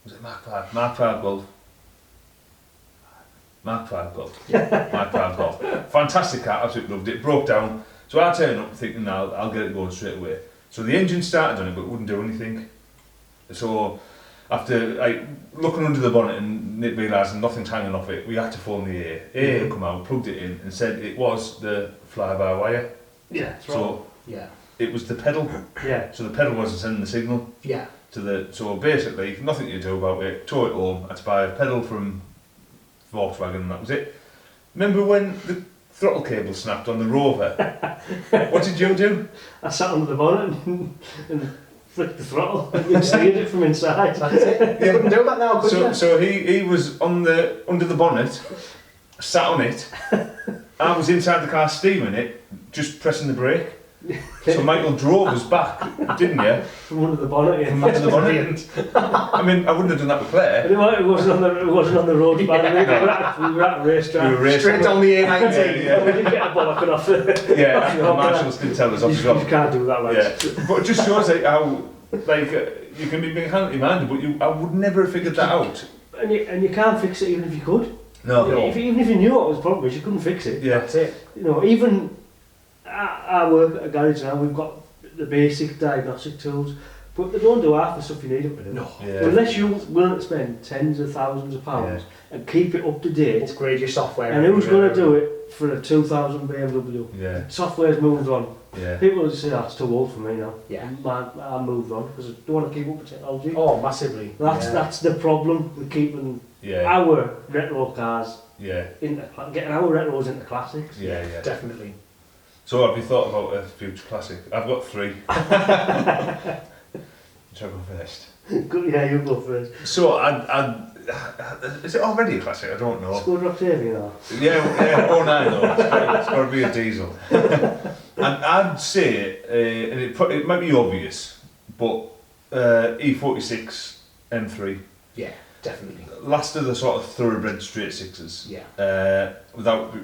Was it Mark 5? Mark 5 Golf. Mark 5 Golf. Mark 5 Golf. Fantastic car, absolutely loved it. Broke down. So I turned up thinking, now I'll get it going straight away. So the engine started on it, but it wouldn't do anything. So after looking under the bonnet and realising nothing's hanging off it, we had to phone the AA. AA had come out, plugged it in, and said it was the fly-by-wire. Yeah, that's right. So it was the pedal. Yeah. So the pedal wasn't sending the signal. Yeah. So basically, nothing to do about it, tow it home, I had to buy a pedal from Volkswagen and that was it. Remember when the throttle cable snapped on the Rover? What did you do? I sat under the bonnet and flicked the throttle. You steered it from inside. That's it. You couldn't do that now, could you? So he was under the bonnet, sat on it, I was inside the car steaming it, just pressing the brake. So Michael drove us back, didn't you? From under the bonnet, yeah. From under the bonnet. I mean, I wouldn't have done that with Claire. But it wasn't on the road, by the way. We were at a racetrack. Straight on the A19. Yeah. We didn't get a bollock off it. Yeah, the marshals did tell us off the You can't do that, lads. Yeah. But it just shows how, you can be mechanically minded, but I would never have figured that out. And you can't fix it even if you could. No. Even if you knew what was the problem, you couldn't fix it. Yeah. That's it. You know, even I work at a garage now, we've got the basic diagnostic tools, but they don't do half the stuff you need them to do. No. Yeah. Unless you're willing to spend tens of thousands of pounds and keep it up to date. Upgrade your software. And who's going to do it for a 2000 BMW? Yeah. Software's moved on. Yeah. People will just say, that's too old for me now. Yeah. I moved on because I don't want to keep up with technology. Oh, massively. That's the problem with keeping our retro cars getting our retros into classics. Yeah. Definitely. So have you thought about a future classic? I've got 3. Shall I go first? Yeah, you go first. So is it already a classic? I don't know. Skoda Octavia now. Yeah, 09 though. It's got to be a diesel. And I'd say, and it might be obvious, but E46 M3. Yeah, definitely. Last of the sort of thoroughbred straight sixes. Yeah.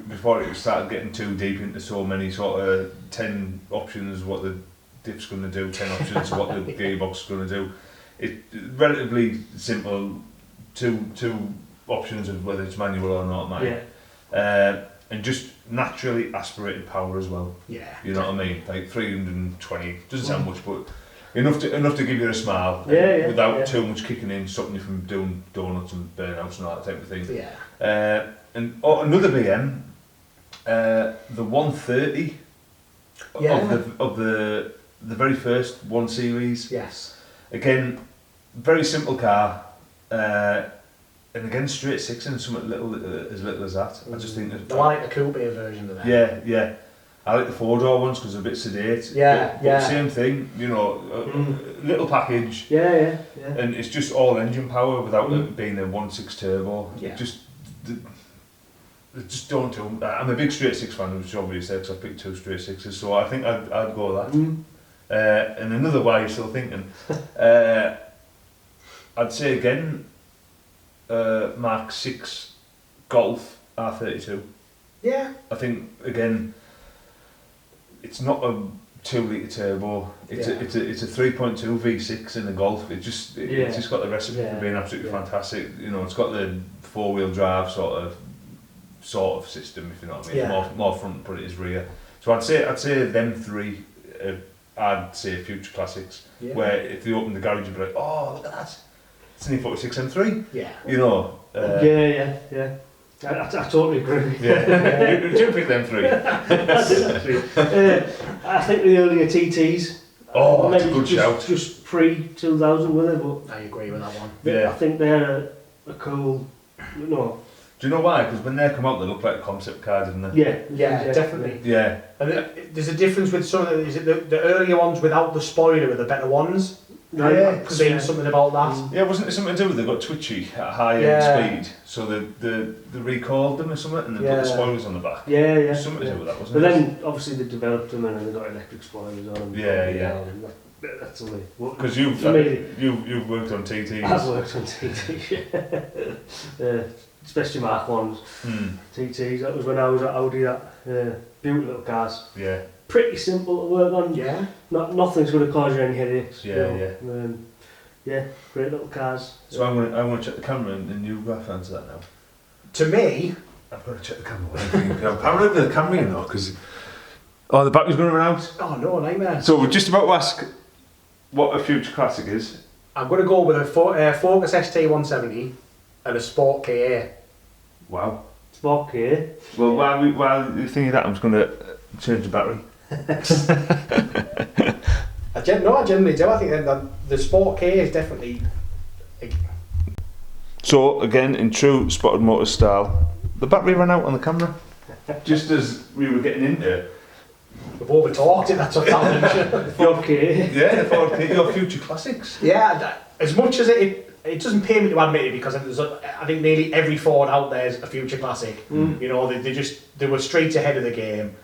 Before it started getting too deep into so many sort of 10 options, what the diff's going to do, 10 options, what the gearbox is going to do. It's relatively simple, two options of whether it's manual or not automatic. Yeah. And just naturally aspirated power as well. Yeah. You know what I mean? Like 320, doesn't sound much, but enough to give you a smile without too much kicking in, stopping you from doing donuts and burnouts and all that type of thing. Yeah. And another BM, the 130 of the very first 1 Series. Yes. Again, very simple car, and again straight 6 and something as little as that. I just think that. I like the coupe version of that. Yeah. I like the 4-door ones because they're a bit sedate. But same thing, you know, little package. Yeah. And it's just all engine power without it being a 1.6 turbo. Yeah. Just don't do. I'm a big straight 6 fan, which is obvious there because I picked 2 straight 6s, so I think I'd go with that. And another way you're still thinking, I'd say again, Mark 6 Golf R32. Yeah. I think again, it's not a 2 litre turbo. It's a 3.2 V6 in the Golf. It's just got the recipe for being absolutely fantastic. You know, it's got the 4-wheel drive sort of system, if you know what I mean. Yeah. More front, but it is rear. So I'd say them three. I'd say future classics. Yeah. Where if you open the garage, you'd be like, oh, look at that. It's an E46 M3. Yeah. You know. Yeah. I totally agree. Yeah. You pick them three. I think the earlier TTs. Oh, that's a good shout. Just pre-2000, were they? But I agree with that one. Yeah. I think they're a cool, you know. Do you know why? Because when they come out, they look like a concept car, didn't they? Yeah, definitely. Yeah. And there's a difference with some of the, is it the earlier ones without the spoiler are the better ones? Yeah. Saying something about that. Yeah, wasn't it something to do with they got twitchy at high speed, so they recalled them or something, and they put the spoilers on the back. Yeah. Something to do with that, wasn't but it? But then obviously they developed them and then they got electric spoilers on them. Yeah. That's the way. Because you've worked on TTs. I've worked on TTs. Especially Mark 1s. TTs. That was when I was at Audi. Beautiful little cars. Yeah. Pretty simple to work on. Yeah. Nothing's going to cause you any headaches. Yeah. Great little cars. So I'm going to check the camera and you answer that now. To me, I've got to check the camera. I'm over the camera, you know, because the battery's going to run out. Oh no, nightmare. So we're just about to ask what a future classic is. I'm going to go with a Focus ST170 and a Sport KA. Wow. Sport KA. Well, while you're thinking that, I'm just going to change the battery. I generally do. I think that the Sport KA is definitely. So again, in true Spotted Motors style, the battery ran out on the camera, just as we were getting into it. We've over talked it. That's what happened. The Ford KA, your future classics. Yeah, as much as it doesn't pay me to admit it, because I think nearly every Ford out there is a future classic. You know, they were straight ahead of the game.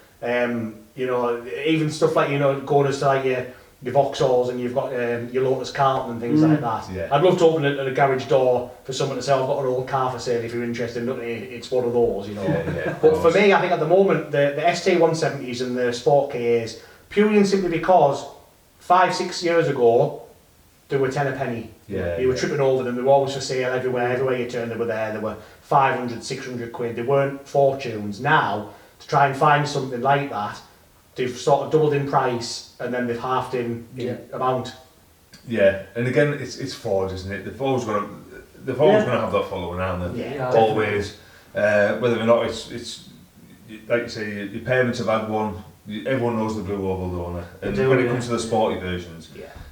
You know, even stuff like, you know, going as to like your Vauxhalls and you've got your Lotus Carlton and things like that. Yeah. I'd love to open a garage door for someone to say, I've got an old car for sale if you're interested. It's one of those, you know. But for me, I think at the moment the ST170s and the Sport KAs, purely and simply because 5-6 years ago they were 10 a penny. You were tripping over them. They were always for sale everywhere you turned. They were there. They were 500, 600 quid. They weren't fortunes. Now to try and find something like that, they've sort of doubled in price and then they've halved in amount. Yeah, and again, it's Ford, isn't it? They've always going to have that following, aren't they? Yeah, always. Whether or not it's like you say, your parents have had one. Everyone knows the blue oval, don't they? And when it comes to the sporty versions,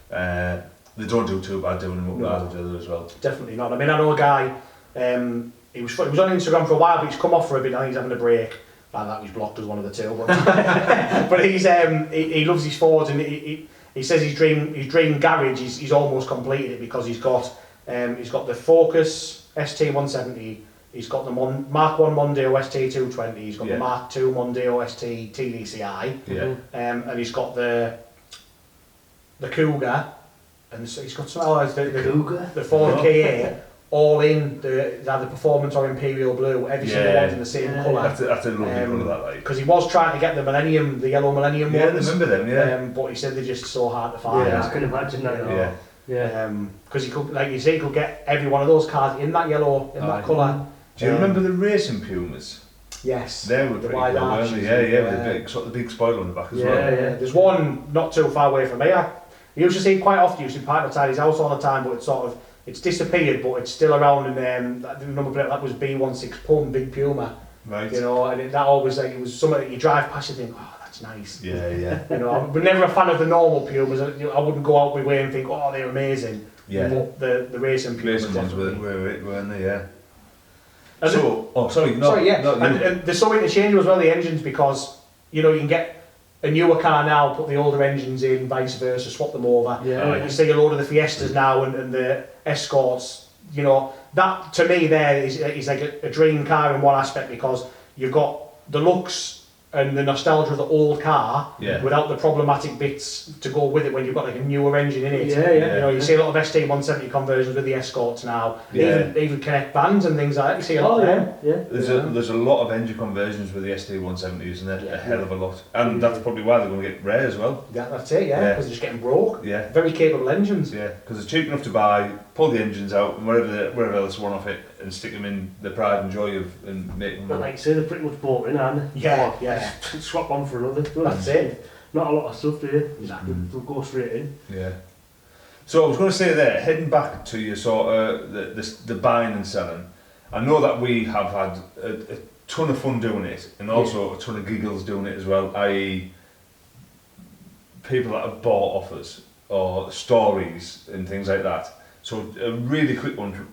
they don't do too bad doing them up the other as well. Definitely not. I mean, I know a guy. He was on Instagram for a while, but he's come off for a bit. I think he's having a break. Like that, he's blocked as one of the two. But he's he loves his Fords, and he says his dream garage he's almost completed it, because he's got the Focus ST170, he's got the Mark 1 Mondeo ST220, he's got the Mark 2 Mondeo ST TDCi, and he's got the Cougar, and so he's got some the Ford KA. All in the performance or Imperial Blue, every single one's in the same colour. That's a lovely colour, that like. Because he was trying to get the yellow Millennium ones. I remember them. But he said they're just so hard to find. Yeah, I can imagine that. Because he could, like you say, he could get every one of those cars in that yellow, that colour. Do you remember the racing Pumas? Yes. They were pretty cool, weren't they? With the big spoiler on the back as well. Yeah. There's one not too far away from me. I used to see quite often. He used to park outside his house all the time, but it's disappeared, but it's still around, and the number plate that was B16 Pum, Big Puma. Right. You know, and that always it was something that you drive past, you think, oh, that's nice. Yeah. You know, I'm never a fan of the normal Pumas. I wouldn't go out my way and think, oh, they're amazing. Yeah. But the racing Pumas definitely. Weren't they? Yeah. And they're so interchangeable as well, the engines, because you know you can get a newer car now, put the older engines in, vice versa, swap them over. You see a load of the Fiestas now and the Escorts. You know, that to me there is like a dream car in one aspect, because you've got the looks and the nostalgia of the old car Yeah. without the problematic bits to go with it when you've got like a newer engine in it. Yeah, yeah. You know, you see a lot of ST170 conversions with the Escorts now. Yeah. Even Connect bands and things like that. You see a lot of them. Yeah. There's a lot of engine conversions with the ST170s, isn't there? A hell of a lot. And that's probably why they're going to get rare as well. Yeah, that's it, yeah, because they're just getting broke. Yeah. Very capable engines. Yeah, because it's cheap enough to buy, pull the engines out, and wherever else one off it, and stick them in the pride and joy of and make them. But like you say, they're pretty much bought in, aren't they? Yeah, yeah. Swap one for another. That's it. Not a lot of stuff, do you? Exactly. They'll go straight in. Yeah. So I was going to say there, heading back to your sort of the buying and selling. I know that we have had a ton of fun doing it, and also a ton of giggles doing it as well. I.e., people that have bought offers or stories and things like that. So a really quick one.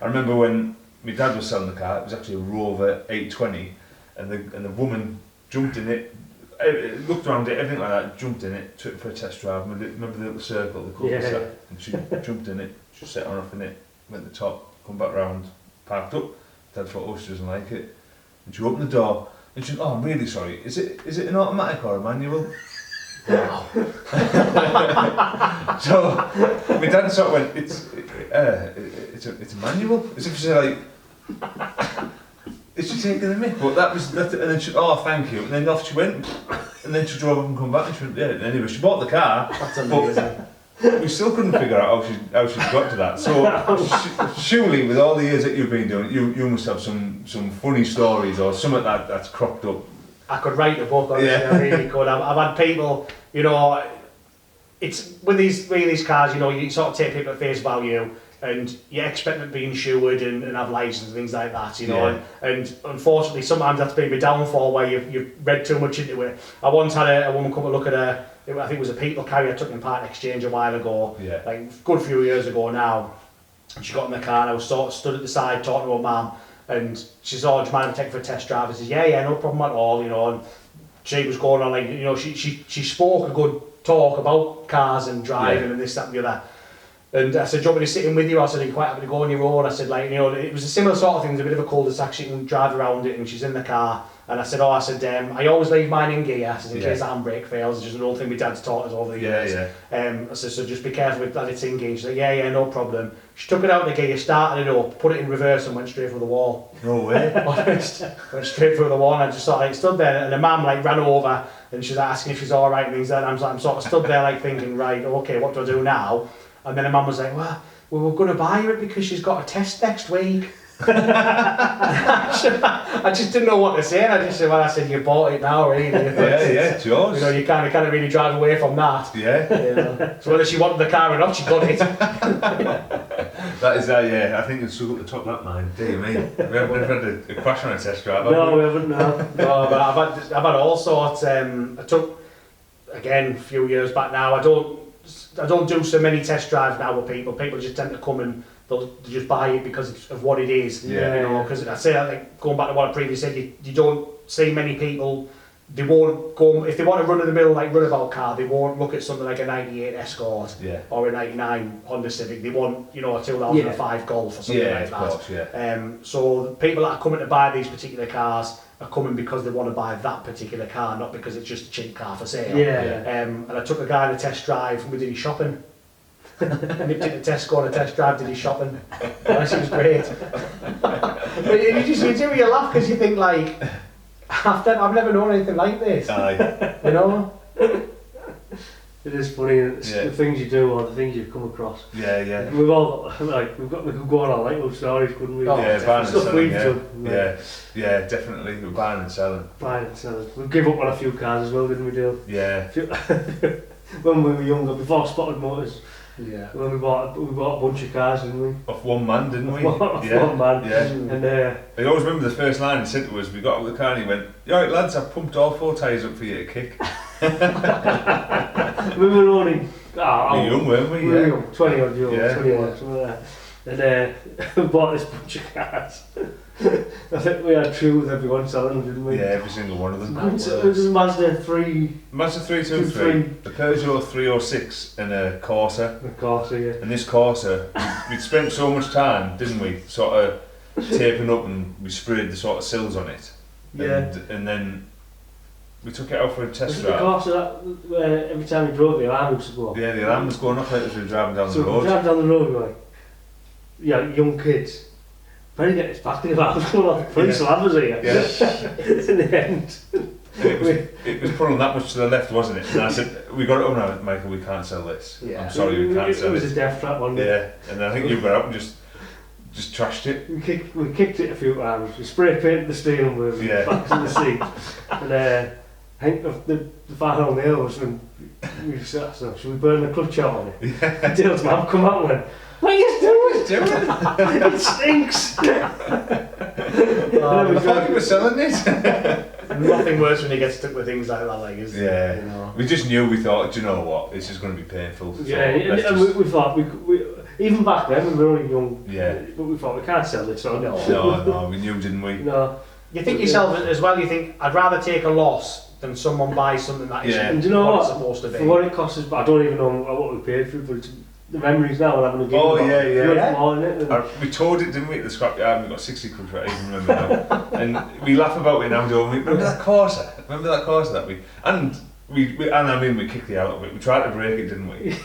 I remember when my dad was selling the car. It was actually a Rover 820, and the woman jumped in it. Looked around it, everything like that, jumped in it, took it for a test drive. Remember the little circle, the cul-de-sac? Yeah. And she jumped in it, she set her off in it, went to the top, come back round, parked up. Dad thought, oh, she doesn't like it. And she opened the door, and she went, oh, I'm really sorry, is it an automatic or a manual? Wow. So, my dad sort of went, it's a manual? As if she said, like, is she taking the mick? But and then she, oh, thank you. And then off she went, and then she drove up and come back, and she went, yeah. And anyway, she bought the car. That's amazing. But we still couldn't figure out how she got to that. So surely, with all the years that you've been doing, you must have some funny stories or something that's cropped up. I could write a book on it. I really could. I've had people, you know, it's with these cars, you know, you sort of take people at face value. And you expect them to be insured and have license and things like that, you know. And unfortunately, sometimes that's been my downfall where you've read too much into it. I once had a woman come and look at I think it was a People carrier I took in part exchange a while ago, like a good few years ago now. And she got in the car and I was sort of stood at the side talking to her mum, and she said, oh, do you mind if I take it for a test drive? I said, yeah, no problem at all, you know. And she was going on, like, you know, she spoke a good talk about cars and driving and this, that and the other. And I said, do you want me to sit in with you? I said, are you quite happy to go on your own? I said, like, you know, it was a similar sort of thing. There's a bit of a cul-de-sac, she can drive around it, and she's in the car. And I said, I always leave mine in gear. I said, in case the handbrake fails. It's just an old thing my dad's taught us over the years. I said, so just be careful that it's in gear. She said, yeah, no problem. She took it out of the gear, started it up, put it in reverse, and went straight through the wall. No way. Honest. Went straight through the wall, and I just sort of like stood there, and the mum like ran over, and she was asking if she's all right and things like that. I'm sort of stood there like thinking, right, okay, what do I do now? And then the mum was like, well, we were going to buy her it because she's got a test next week. I just didn't know what to say, and I just said, well, I said, you bought it now, really. It's yours. You know, you can't really drive away from that. Yeah. You know. So whether she wanted the car or not, she got it. That is, I think it's still at the top of that mind. Dear me. We haven't had a crash on a test drive, No, we haven't, no. No, but I've had all sorts. I took, again, a few years back now, I don't do so many test drives now with people. People just tend to come and they'll just buy it because of what it is. You know, because I say, like, going back to what I previously said, you don't see many people, they won't go, if they want to run in the middle, like runabout car, they won't look at something like a 98 Escort or a 99 Honda Civic. They want, you know, a 2005 Golf or something like that. Course, so the people that are coming to buy these particular cars are coming because they want to buy that particular car, not because it's just a cheap car for sale. And I took a guy on a test drive and we did his shopping. Nipped into Tesco on a test drive, did his shopping. Honestly, it was great. But you do, you laugh because you think, like, I've never known anything like this. You know? It is funny, the things you do or the things you've come across. We've all got, we could go on our like those stories, couldn't we? Buying and selling, done. Definitely. We're buying and selling. Buying and selling. We gave up on a few cars as well, didn't we, Dale? Yeah. When we were younger, before Spottedmotors. When we bought a bunch of cars, didn't we? Off one man, didn't we? One man. And I always remember the first line he said to us, we got out of the car and he went, "You alright lads, I've pumped all 4 tyres up for you to kick." We were only... we were young, weren't we? We were young, 20 odd years old, 21, something like that. And we bought this bunch of cars. I think we had true with everyone selling them, didn't we? Yeah, every single one of them. It was a Mazda 3... Mazda 323, a Peugeot 306 and a Corsa. A Corsa, yeah. And this Corsa, we'd spent so much time, didn't we, sort of taping up, and we sprayed the sort of sills on it. And then we took it out for a test drive. Was it the course of that, where every time we drove, the alarm used to go off? Yeah, the alarm was going off as we were driving down the road. So we driving down the road, like, young kids. Better get this back to the alarm going off. Police will have us here. Yeah. In the end. It was pulling that much to the left, wasn't it? And I said, we got it up now, Michael, we can't sell this. Yeah. I'm sorry, we can't sell it. It was a death trap one day. Yeah, and I think you got out and just trashed it. We kicked it a few times. We spray painted the steering wheel, backs in the seat. And I think the final on the hill was when we sat, so should we burn the clutch out on it? Yeah. Dale's mum come out and went, what are you doing? It stinks! I thought you were selling it. Nothing worse when you get stuck with things like that, like, is yeah. You know. We just knew, we thought, do you know what, this is going to be painful. Yeah, and we thought, we even back then when we were only young, but we thought we can't sell it, so no, we knew, didn't we? No. You think yourself as well, you think, I'd rather take a loss than someone buy something that isn't and do you know what what? It's supposed to be. For what it costs us, but I don't even know what we paid for it, but it's the memories now of having a game. Oh, yeah. It we toured it, didn't we, at the scrapyard, and we got 60 quid for it, I even remember now. And we laugh about it now, don't we? Remember that Corsa? That we... And we kicked the out of it. We tried to break it, didn't we?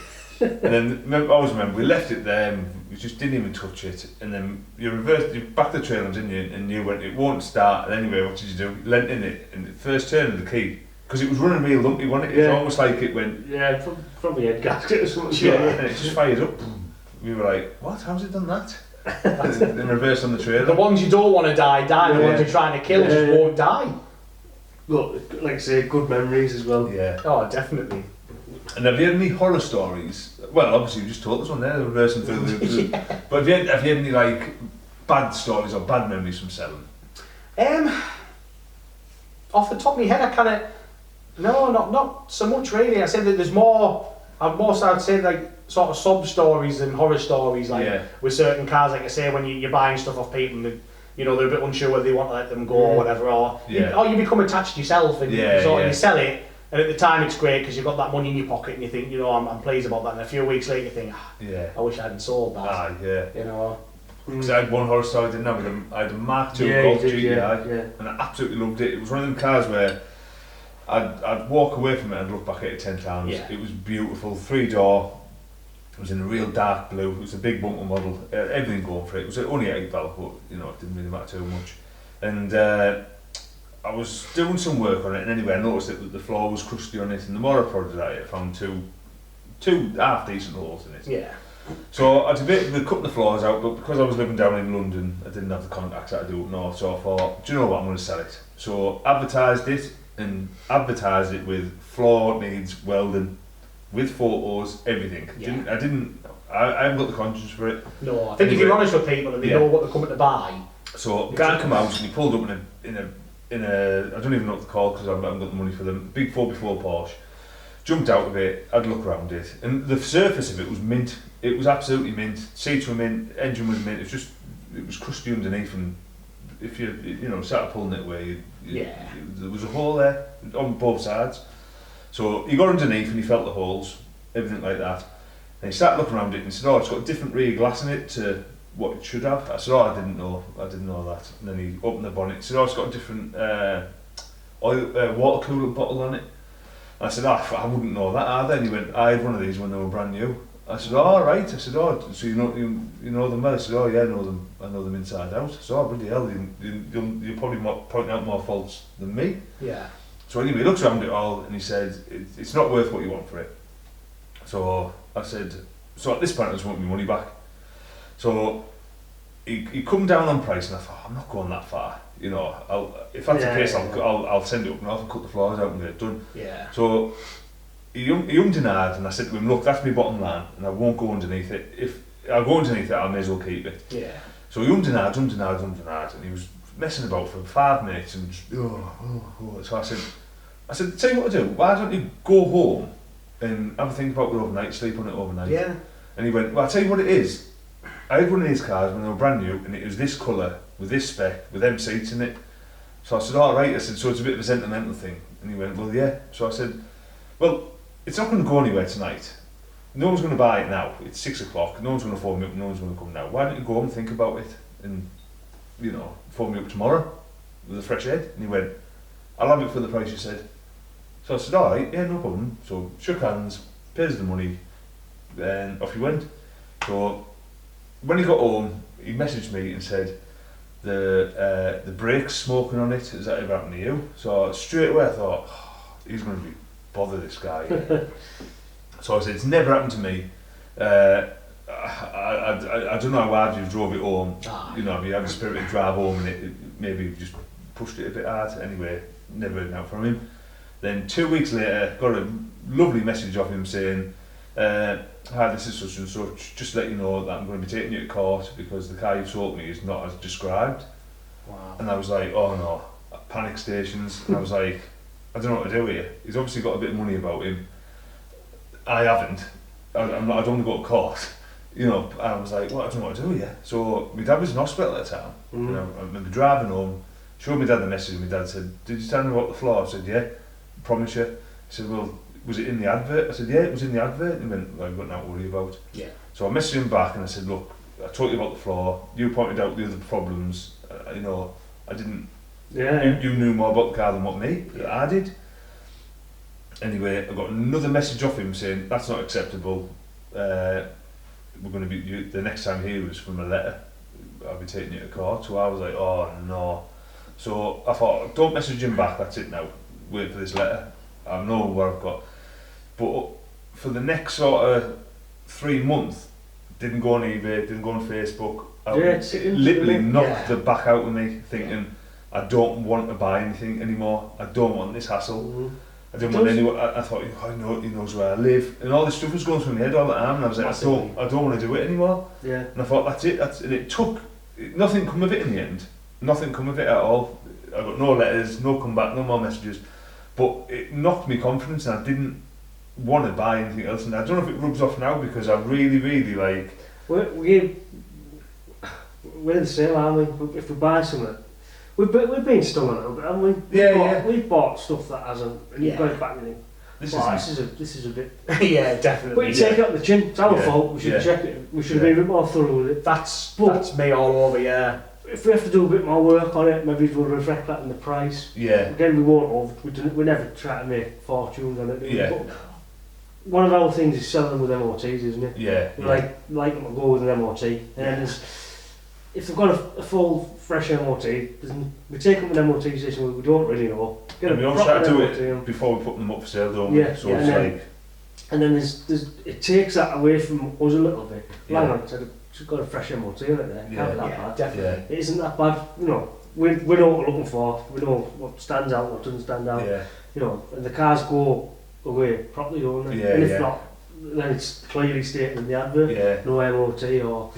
And then, I always remember, we left it there, and we just didn't even touch it. And then you backed the trailer, didn't you? And you went, it won't start. And anyway, what did you do? You leant in it, and the first turn of the key, because it was running real lumpy, wasn't it? It was almost like it went... Yeah, from the head gasket or something. Yeah, and it just fired up. We were like, what? How's it done that? Then reversed on the trailer. The ones you don't want to die. The ones you're trying to kill just won't die. Look, like I say, good memories as well. Yeah. Oh, definitely. And have you had any horror stories? Well, obviously you just told us one there, reversing through the... But have you had any like bad stories or bad memories from selling? Off the top of my head, I kind of... No, not so much really. I said that there's more... I'd say like sort of sob stories than horror stories, like with certain cars, like I say, when you're buying stuff off people, and they're a bit unsure whether they want to let them go or whatever, or you become attached yourself and you sell it, and at the time it's great because you've got that money in your pocket and you think, I'm pleased about that, and a few weeks later you think, I wish I hadn't sold that. Because I had one horror story, didn't I? I had a Mark II Golf GTI, and I absolutely loved it. It was one of them cars where I'd walk away from it and look back at it 10 times. Yeah. It was beautiful, 3-door. It was in a real dark blue. It was a big bumper model. Everything going for it. It was only 8 valve, but it didn't really matter too much. And I was doing some work on it, and anyway, I noticed that the floor was crusty on it. And the more I prodded at it, I found two half decent holes in it. Yeah. So I debated cutting the floors out, but because I was living down in London, I didn't have the contacts that I do up north. So I thought, do you know what? I'm going to sell it. So advertised it. And advertised it with floor needs welding, with photos, everything. Yeah. I haven't got the conscience for it. No, I think if you're honest with people and they know what they're coming to buy. So guy come out and he pulled up in a I don't even know what they're called because I haven't got the money for them. Big 4x4 Porsche. Jumped out of it. I'd look around it, and the surface of it was mint. It was absolutely mint. Seats were mint. Engine was mint. It was crusty underneath, and if you started pulling it away, there was a hole there on both sides. So he got underneath and he felt the holes, everything like that. And he started looking around it and he said, it's got a different rear glass in it to what it should have. I said, I didn't know that. And then he opened the bonnet. He said, it's got a different water coolant bottle on it. And I said, I wouldn't know that either. And he went, I had one of these when they were brand new. I said, right. I said, so you know them well? I said, yeah, I know them inside out. I said, bloody hell, you're probably pointing out more faults than me. Yeah. So anyway, he looked around it all and he said, it's not worth what you want for it. So I said, so at this point I just want my money back. So he come down on price and I thought, I'm not going that far. If that's the case, I'll send it up north and cut the floors out and get it done. Yeah. So he ummed and ahed, and I said to him, look, that's my bottom line, and I won't go underneath it. If I go underneath it, I may as well keep it. Yeah. So he ummed and ahed, and he was messing about for 5 minutes, and just, So I said, tell you what to do, why don't you go home and have a think about it overnight, sleep on it overnight. Yeah. And he went, well, I'll tell you what it is. I had one of these cars when they were brand new, and it was this colour, with this spec, with them seats in it. So I said, right. I said, so it's a bit of a sentimental thing. And he went, well, yeah. So I said, well, it's not going to go anywhere tonight. No one's going to buy it now. It's 6 o'clock. No one's going to phone me up. No one's going to come now. Why don't you go and think about it and, phone me up tomorrow with a fresh head? And he went, I'll have it for the price you said. So I said, alright, yeah, no problem. So shook hands, pays the money, and off he went. So when he got home, he messaged me and said, the brake's smoking on it, has that ever happened to you? So straight away I thought, oh, he's going to be bother this guy. So I said, it's never happened to me. I don't know how hard you drove it home. You know, you had the spirit to drive home and it maybe just pushed it a bit hard. Anyway, never heard out from him. Then 2 weeks later, got a lovely message off him saying, hi, this is such and such, just to let you know that I'm going to be taking you to court because the car you've sold me is not as described. Wow. And I was like, oh no, panic stations. And I was like, I don't know what to do here. He's obviously got a bit of money about him. I haven't. I don't want to go to court. You know, and I was like, well, I don't know what to do here. So my dad was in hospital at the time. You know, I remember driving home, showed my dad the message, and my dad said, did you tell me about the flaw? I said, yeah, promise you. He said, well, was it in the advert? I said, yeah, it was in the advert. And he went, well, you've got nothing to worry about. Yeah. So I messaged him back and I said, look, I told you about the flaw, you pointed out the other problems, you know, I didn't, you knew more about the car than what I did. Anyway, I got another message off him saying, that's not acceptable, we're going to be, the next time he was from a letter, I'll be taking you to court. So I was like, oh no. So I thought, don't message him back, that's it now, wait for this letter, I know what I've got. But for the next sort of 3 months, didn't go on eBay, didn't go on Facebook. It literally knocked the back out of me, thinking I don't want to buy anything anymore. I don't want this hassle. I didn't want anyone. I thought, I know he knows where I live, and all this stuff was going through my head all the time. And I was like, I don't want to do it anymore. Yeah. And I thought that's it. And it took nothing come of it in the end. Nothing come of it at all. I got no letters, no comeback, no more messages. But it knocked me confidence, and I didn't want to buy anything else. And I don't know if it rubs off now because I really, really like. We're the same, aren't we? If we buy something, we've been stung a little bit, haven't we? We've bought stuff that hasn't, and you've got it back and you think, this is a bit. Yeah, definitely. But you take it up the chin. It's our fault. We should check it. We should have been a bit more thorough with it. That's me all over. Yeah. If we have to do a bit more work on it, maybe we'll reflect that in the price. Yeah. Again, we won't. We never try to make fortunes on it. Yeah. But one of our things is selling them with MOTs, isn't it? Yeah. We like them to go with an MOT, and then if they've got a full fresh MOT, we take them to an MOT station we don't really know. And we always try to do it before we put them up for sale, don't we? So it's like. And then it takes that away from us a little bit. Hang on, it's got a fresh MOT on it there. Can't be that bad. Definitely. It isn't that bad. You know, we know what we're looking for. We know what stands out, what doesn't stand out. Yeah. You know, and the cars go away properly, don't they? Yeah, and if not, then it's clearly stated in the advert. No MOT or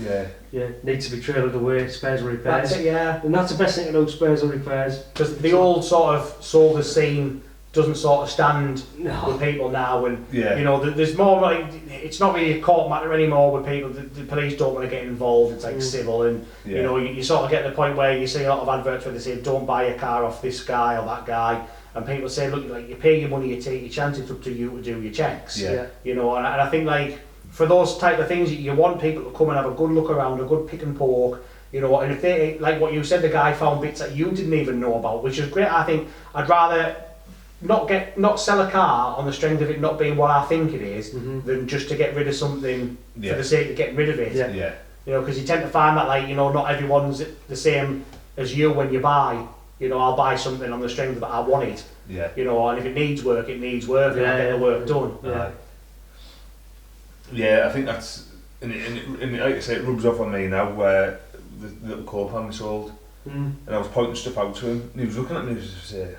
needs to be trailed away, spares or repairs. That's it, yeah. And that's the best thing to do, spares or repairs. Because the old sort of solder scene doesn't sort of stand with people now, and you know, there's more like, it's not really a court matter anymore with people. The police don't want to get involved. It's like civil, and you know, you sort of get to the point where you see a lot of adverts where they say, don't buy a car off this guy or that guy. And people say, look, like, you pay your money, you take your chance, it's up to you to do your checks. You know, and I think, like, for those type of things, you want people to come and have a good look around, a good pick and poke, you know, and if they, like what you said, the guy found bits that you didn't even know about, which is great. I think I'd rather not sell a car on the strength of it not being what I think it is, than just to get rid of something for the sake of getting rid of it. You know, because you tend to find that, like, you know, not everyone's the same as you when you buy. You know, I'll buy something on the strength that I want it. You know, and if it needs work, it needs work, and I'll get the work done. I think that's, and like I say, it rubs off on me now, where the little co-pan we sold, and I was pointing stuff out to him, and he was looking at me and he was just saying,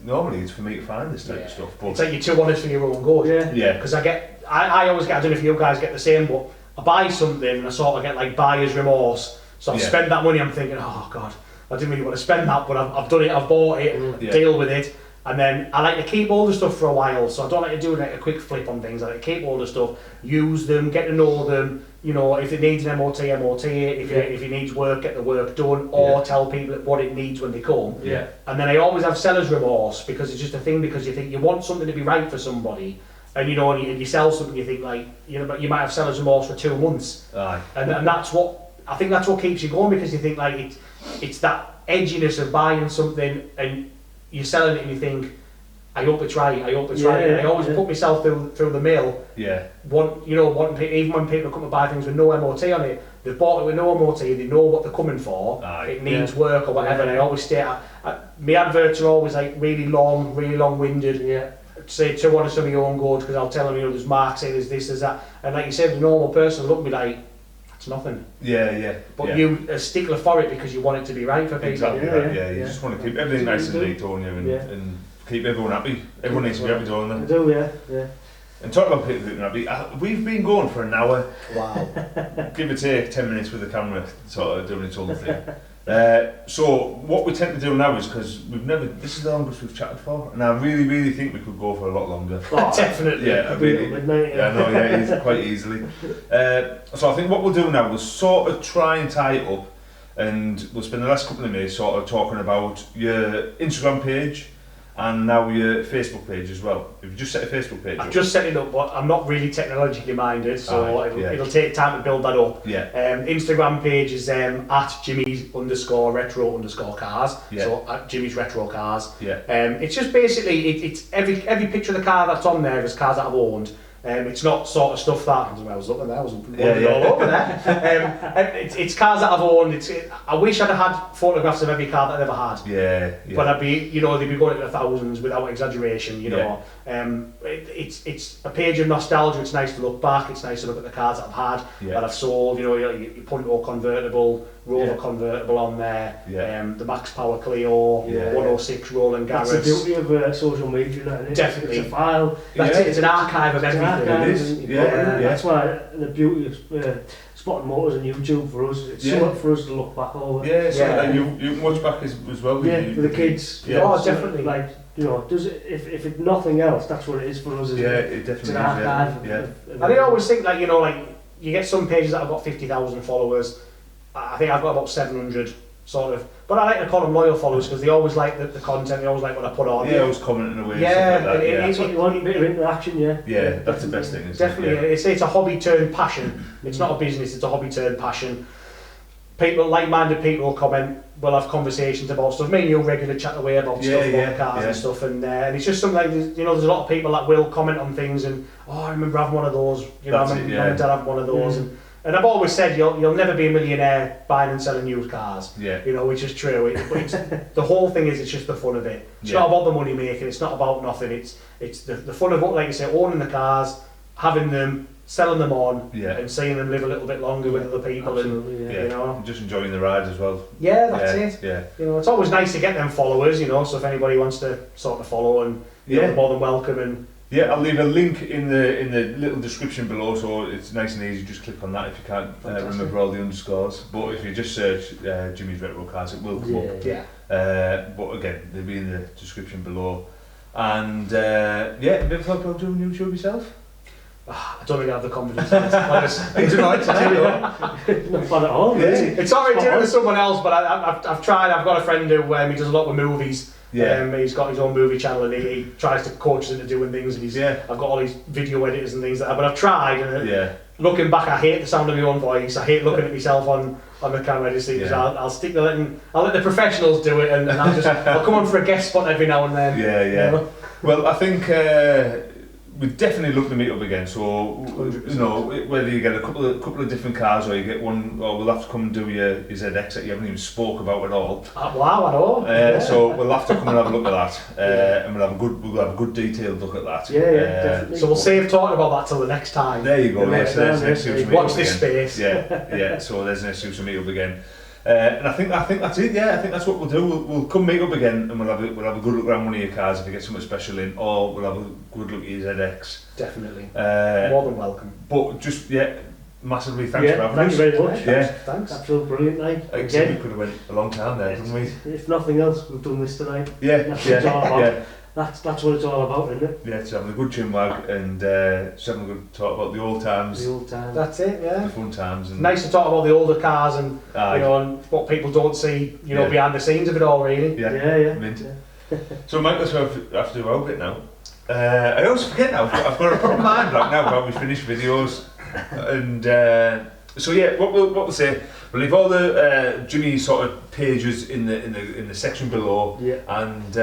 normally it's for me to find this type of stuff, but it's like you're too honest for your own good. Because I always get, I don't know if you guys get the same, but I buy something and I sort of get like buyer's remorse, so I spend that money, I'm thinking, oh God, I didn't really want to spend that, but I've done it, I've bought it, deal with it. And then I like to keep all the stuff for a while, so I don't like to do like a quick flip on things. I like to keep all the stuff, use them, get to know them, you know, if it needs an MOT it, if it needs work, get the work done, or tell people what it needs when they come. And then I always have seller's remorse, because it's just a thing, because you think you want something to be right for somebody, and you know, and you sell something, you think like, you know, but you might have seller's remorse for 2 months. And that's what, I think that's what keeps you going, because you think like, it's that edginess of buying something and you're selling it and you think, I hope it's right. I hope it's right. And I always put myself through the mill. Yeah. Even when people come to buy things with no MOT on it, they've bought it with no MOT. They know what they're coming for. It needs work or whatever. And I always stay. My adverts are always like really long-winded. Yeah. Say to one of some of your own goals because I'll tell them, there's marks here, there's this, there's that, and like you said, the normal person will look at me like, that's nothing. Yeah. But you a stickler for it because you want it to be right for people. Exactly. You just want to keep everything nice and neat, don't you? And keep everyone happy. Everyone needs to be happy, don't they? I do, yeah. And talk about people being happy. We've been going for an hour. Wow. Give or take 10 minutes with the camera, sort of doing its own thing. So what we tend to do now is, because this is the longest we've chatted for, and I really think we could go for a lot longer. Oh, definitely. Yeah, it's quite easily. So I think what we'll do now, we'll sort of try and tie it up, and we'll spend the last couple of minutes sort of talking about your Instagram page, and now your Facebook page as well. Have you just set a Facebook page up? I've just set it up, but I'm not really technologically minded, so it'll take time to build that up. Instagram page is at Jimmy's_retro_cars, so at Jimmy's Retro Cars. It's just basically, it's every picture of the car that's on there is cars that I've owned. It's not sort of stuff that I was looking there, I was all over there. It's cars that I've owned. I wish I'd have had photographs of every car that I've ever had. But I'd be, they'd be going into the thousands without exaggeration. It's a page of nostalgia. It's nice to look back. It's nice to look at the cars that I've had that I've sold. You put an convertible, Rover convertible on there. The Max Power Clio, 106 Roland Garros. That's the beauty of social media, isn't it? Definitely. It's a file. It's an archive of everything. It is. That's why the beauty of Spottedmotors and YouTube for us. It's something for us to look back over. You can watch back as well. For the kids. Definitely. Like, if nothing else, that's what it is for us. It definitely it's an archive. And I always think, like, you get some pages that have got 50,000 followers. I think I've got about 700, sort of. But I like to call them loyal followers because they always like the content, they always like what I put on. Always commenting away. It's what you want, a bit of interaction, that's the best thing, isn't definitely, it? it's a hobby turned passion. It's not a business, it's a hobby turned passion. People, like-minded people will comment, we'll have conversations about stuff. Me and you'll regularly chat away about stuff, about cars and stuff, and it's just something like, there's a lot of people that will comment on things and, I remember having one of those, I remember Mum and Dad having one of those, and I've always said you'll never be a millionaire buying and selling used cars. Which is true. The whole thing is, it's just the fun of it. It's not about the money making. It's not about nothing. It's the fun of, like you say, owning the cars, having them, selling them on, and seeing them live a little bit longer with other people. Absolutely, and just enjoying the ride as well. That's it. It's always nice to get them followers. So if anybody wants to sort of follow, and they're more than welcome. And I'll leave a link in the little description below, so it's nice and easy. Just click on that if you can't remember all the underscores. But if you just search Jimmy's Retro Cars, it will come up. But again, they'll be in the description below. And have you ever thought about doing YouTube yourself? I don't think I have the confidence. It's not fun at all. It's alright doing it with someone else, but I've tried. I've got a friend who he does a lot with movies. He's got his own movie channel and he tries to coach us into doing things, and I've got all these video editors and things like that, but I've tried, and looking back I hate the sound of my own voice. I hate looking at myself on the camera to see, I'll stick to I'll let the professionals do it, and I'll come on for a guest spot every now and then. Well, I think we'd definitely look to meet up again, so 100%. Whether you get a couple of different cars, or you get one, or we'll have to come and do your ZX that you haven't even spoke about at all. Wow, I know. So we'll have to come and have a look at that, and we'll have a good detailed look at that. Definitely. So we'll save talking about that till the next time. There you go. There's an excuse to meet Watch up this again. space. So there's an excuse to meet up again. And I think that's it. I think that's what we'll do. We'll come meet up again, and we'll have a good look around one of your cars if you get something special in, or we'll have a good look at your ZX. Definitely. More than welcome. But just massively thanks for having us. Thank you very much. Thanks. Absolutely brilliant night. Again, we could have went a long time there, didn't we? If nothing else, we've done this tonight. That's what it's all about, isn't it? It's having a good chin wag and just having a good talk about the old times. That's it, the fun times. And nice to talk about the older cars and and what people don't see, behind the scenes of it all, really. Mint. So Mike, let's have to do our bit now. I always forget now. I've got a proper mind right now about we finish videos, and So yeah, what we'll say, we'll leave all the Jimmy sort of pages in the section below. Yeah. And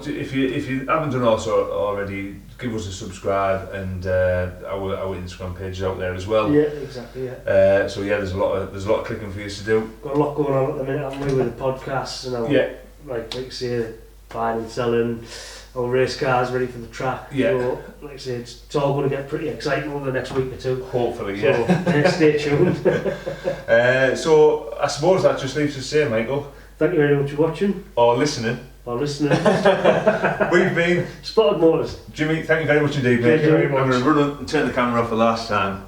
if you haven't done also already, give us a subscribe, and our Instagram page is out there as well. Yeah, exactly. Yeah. So yeah, there's a lot of clicking for you to do. Got a lot going on at the minute, haven't we, with the podcasts and our, like you say, buying and selling. Our race cars ready for the track. Yeah. So, like I say, it's all going to get pretty exciting over the next week or two. Hopefully, so, yeah. Stay tuned. So I suppose that just leaves us to say, Michael. Thank you very much for watching. Or listening. We've been Spotted Motors. Jimmy, thank you very much indeed, mate. Thank you very much. I'm going to run and turn the camera off the last time.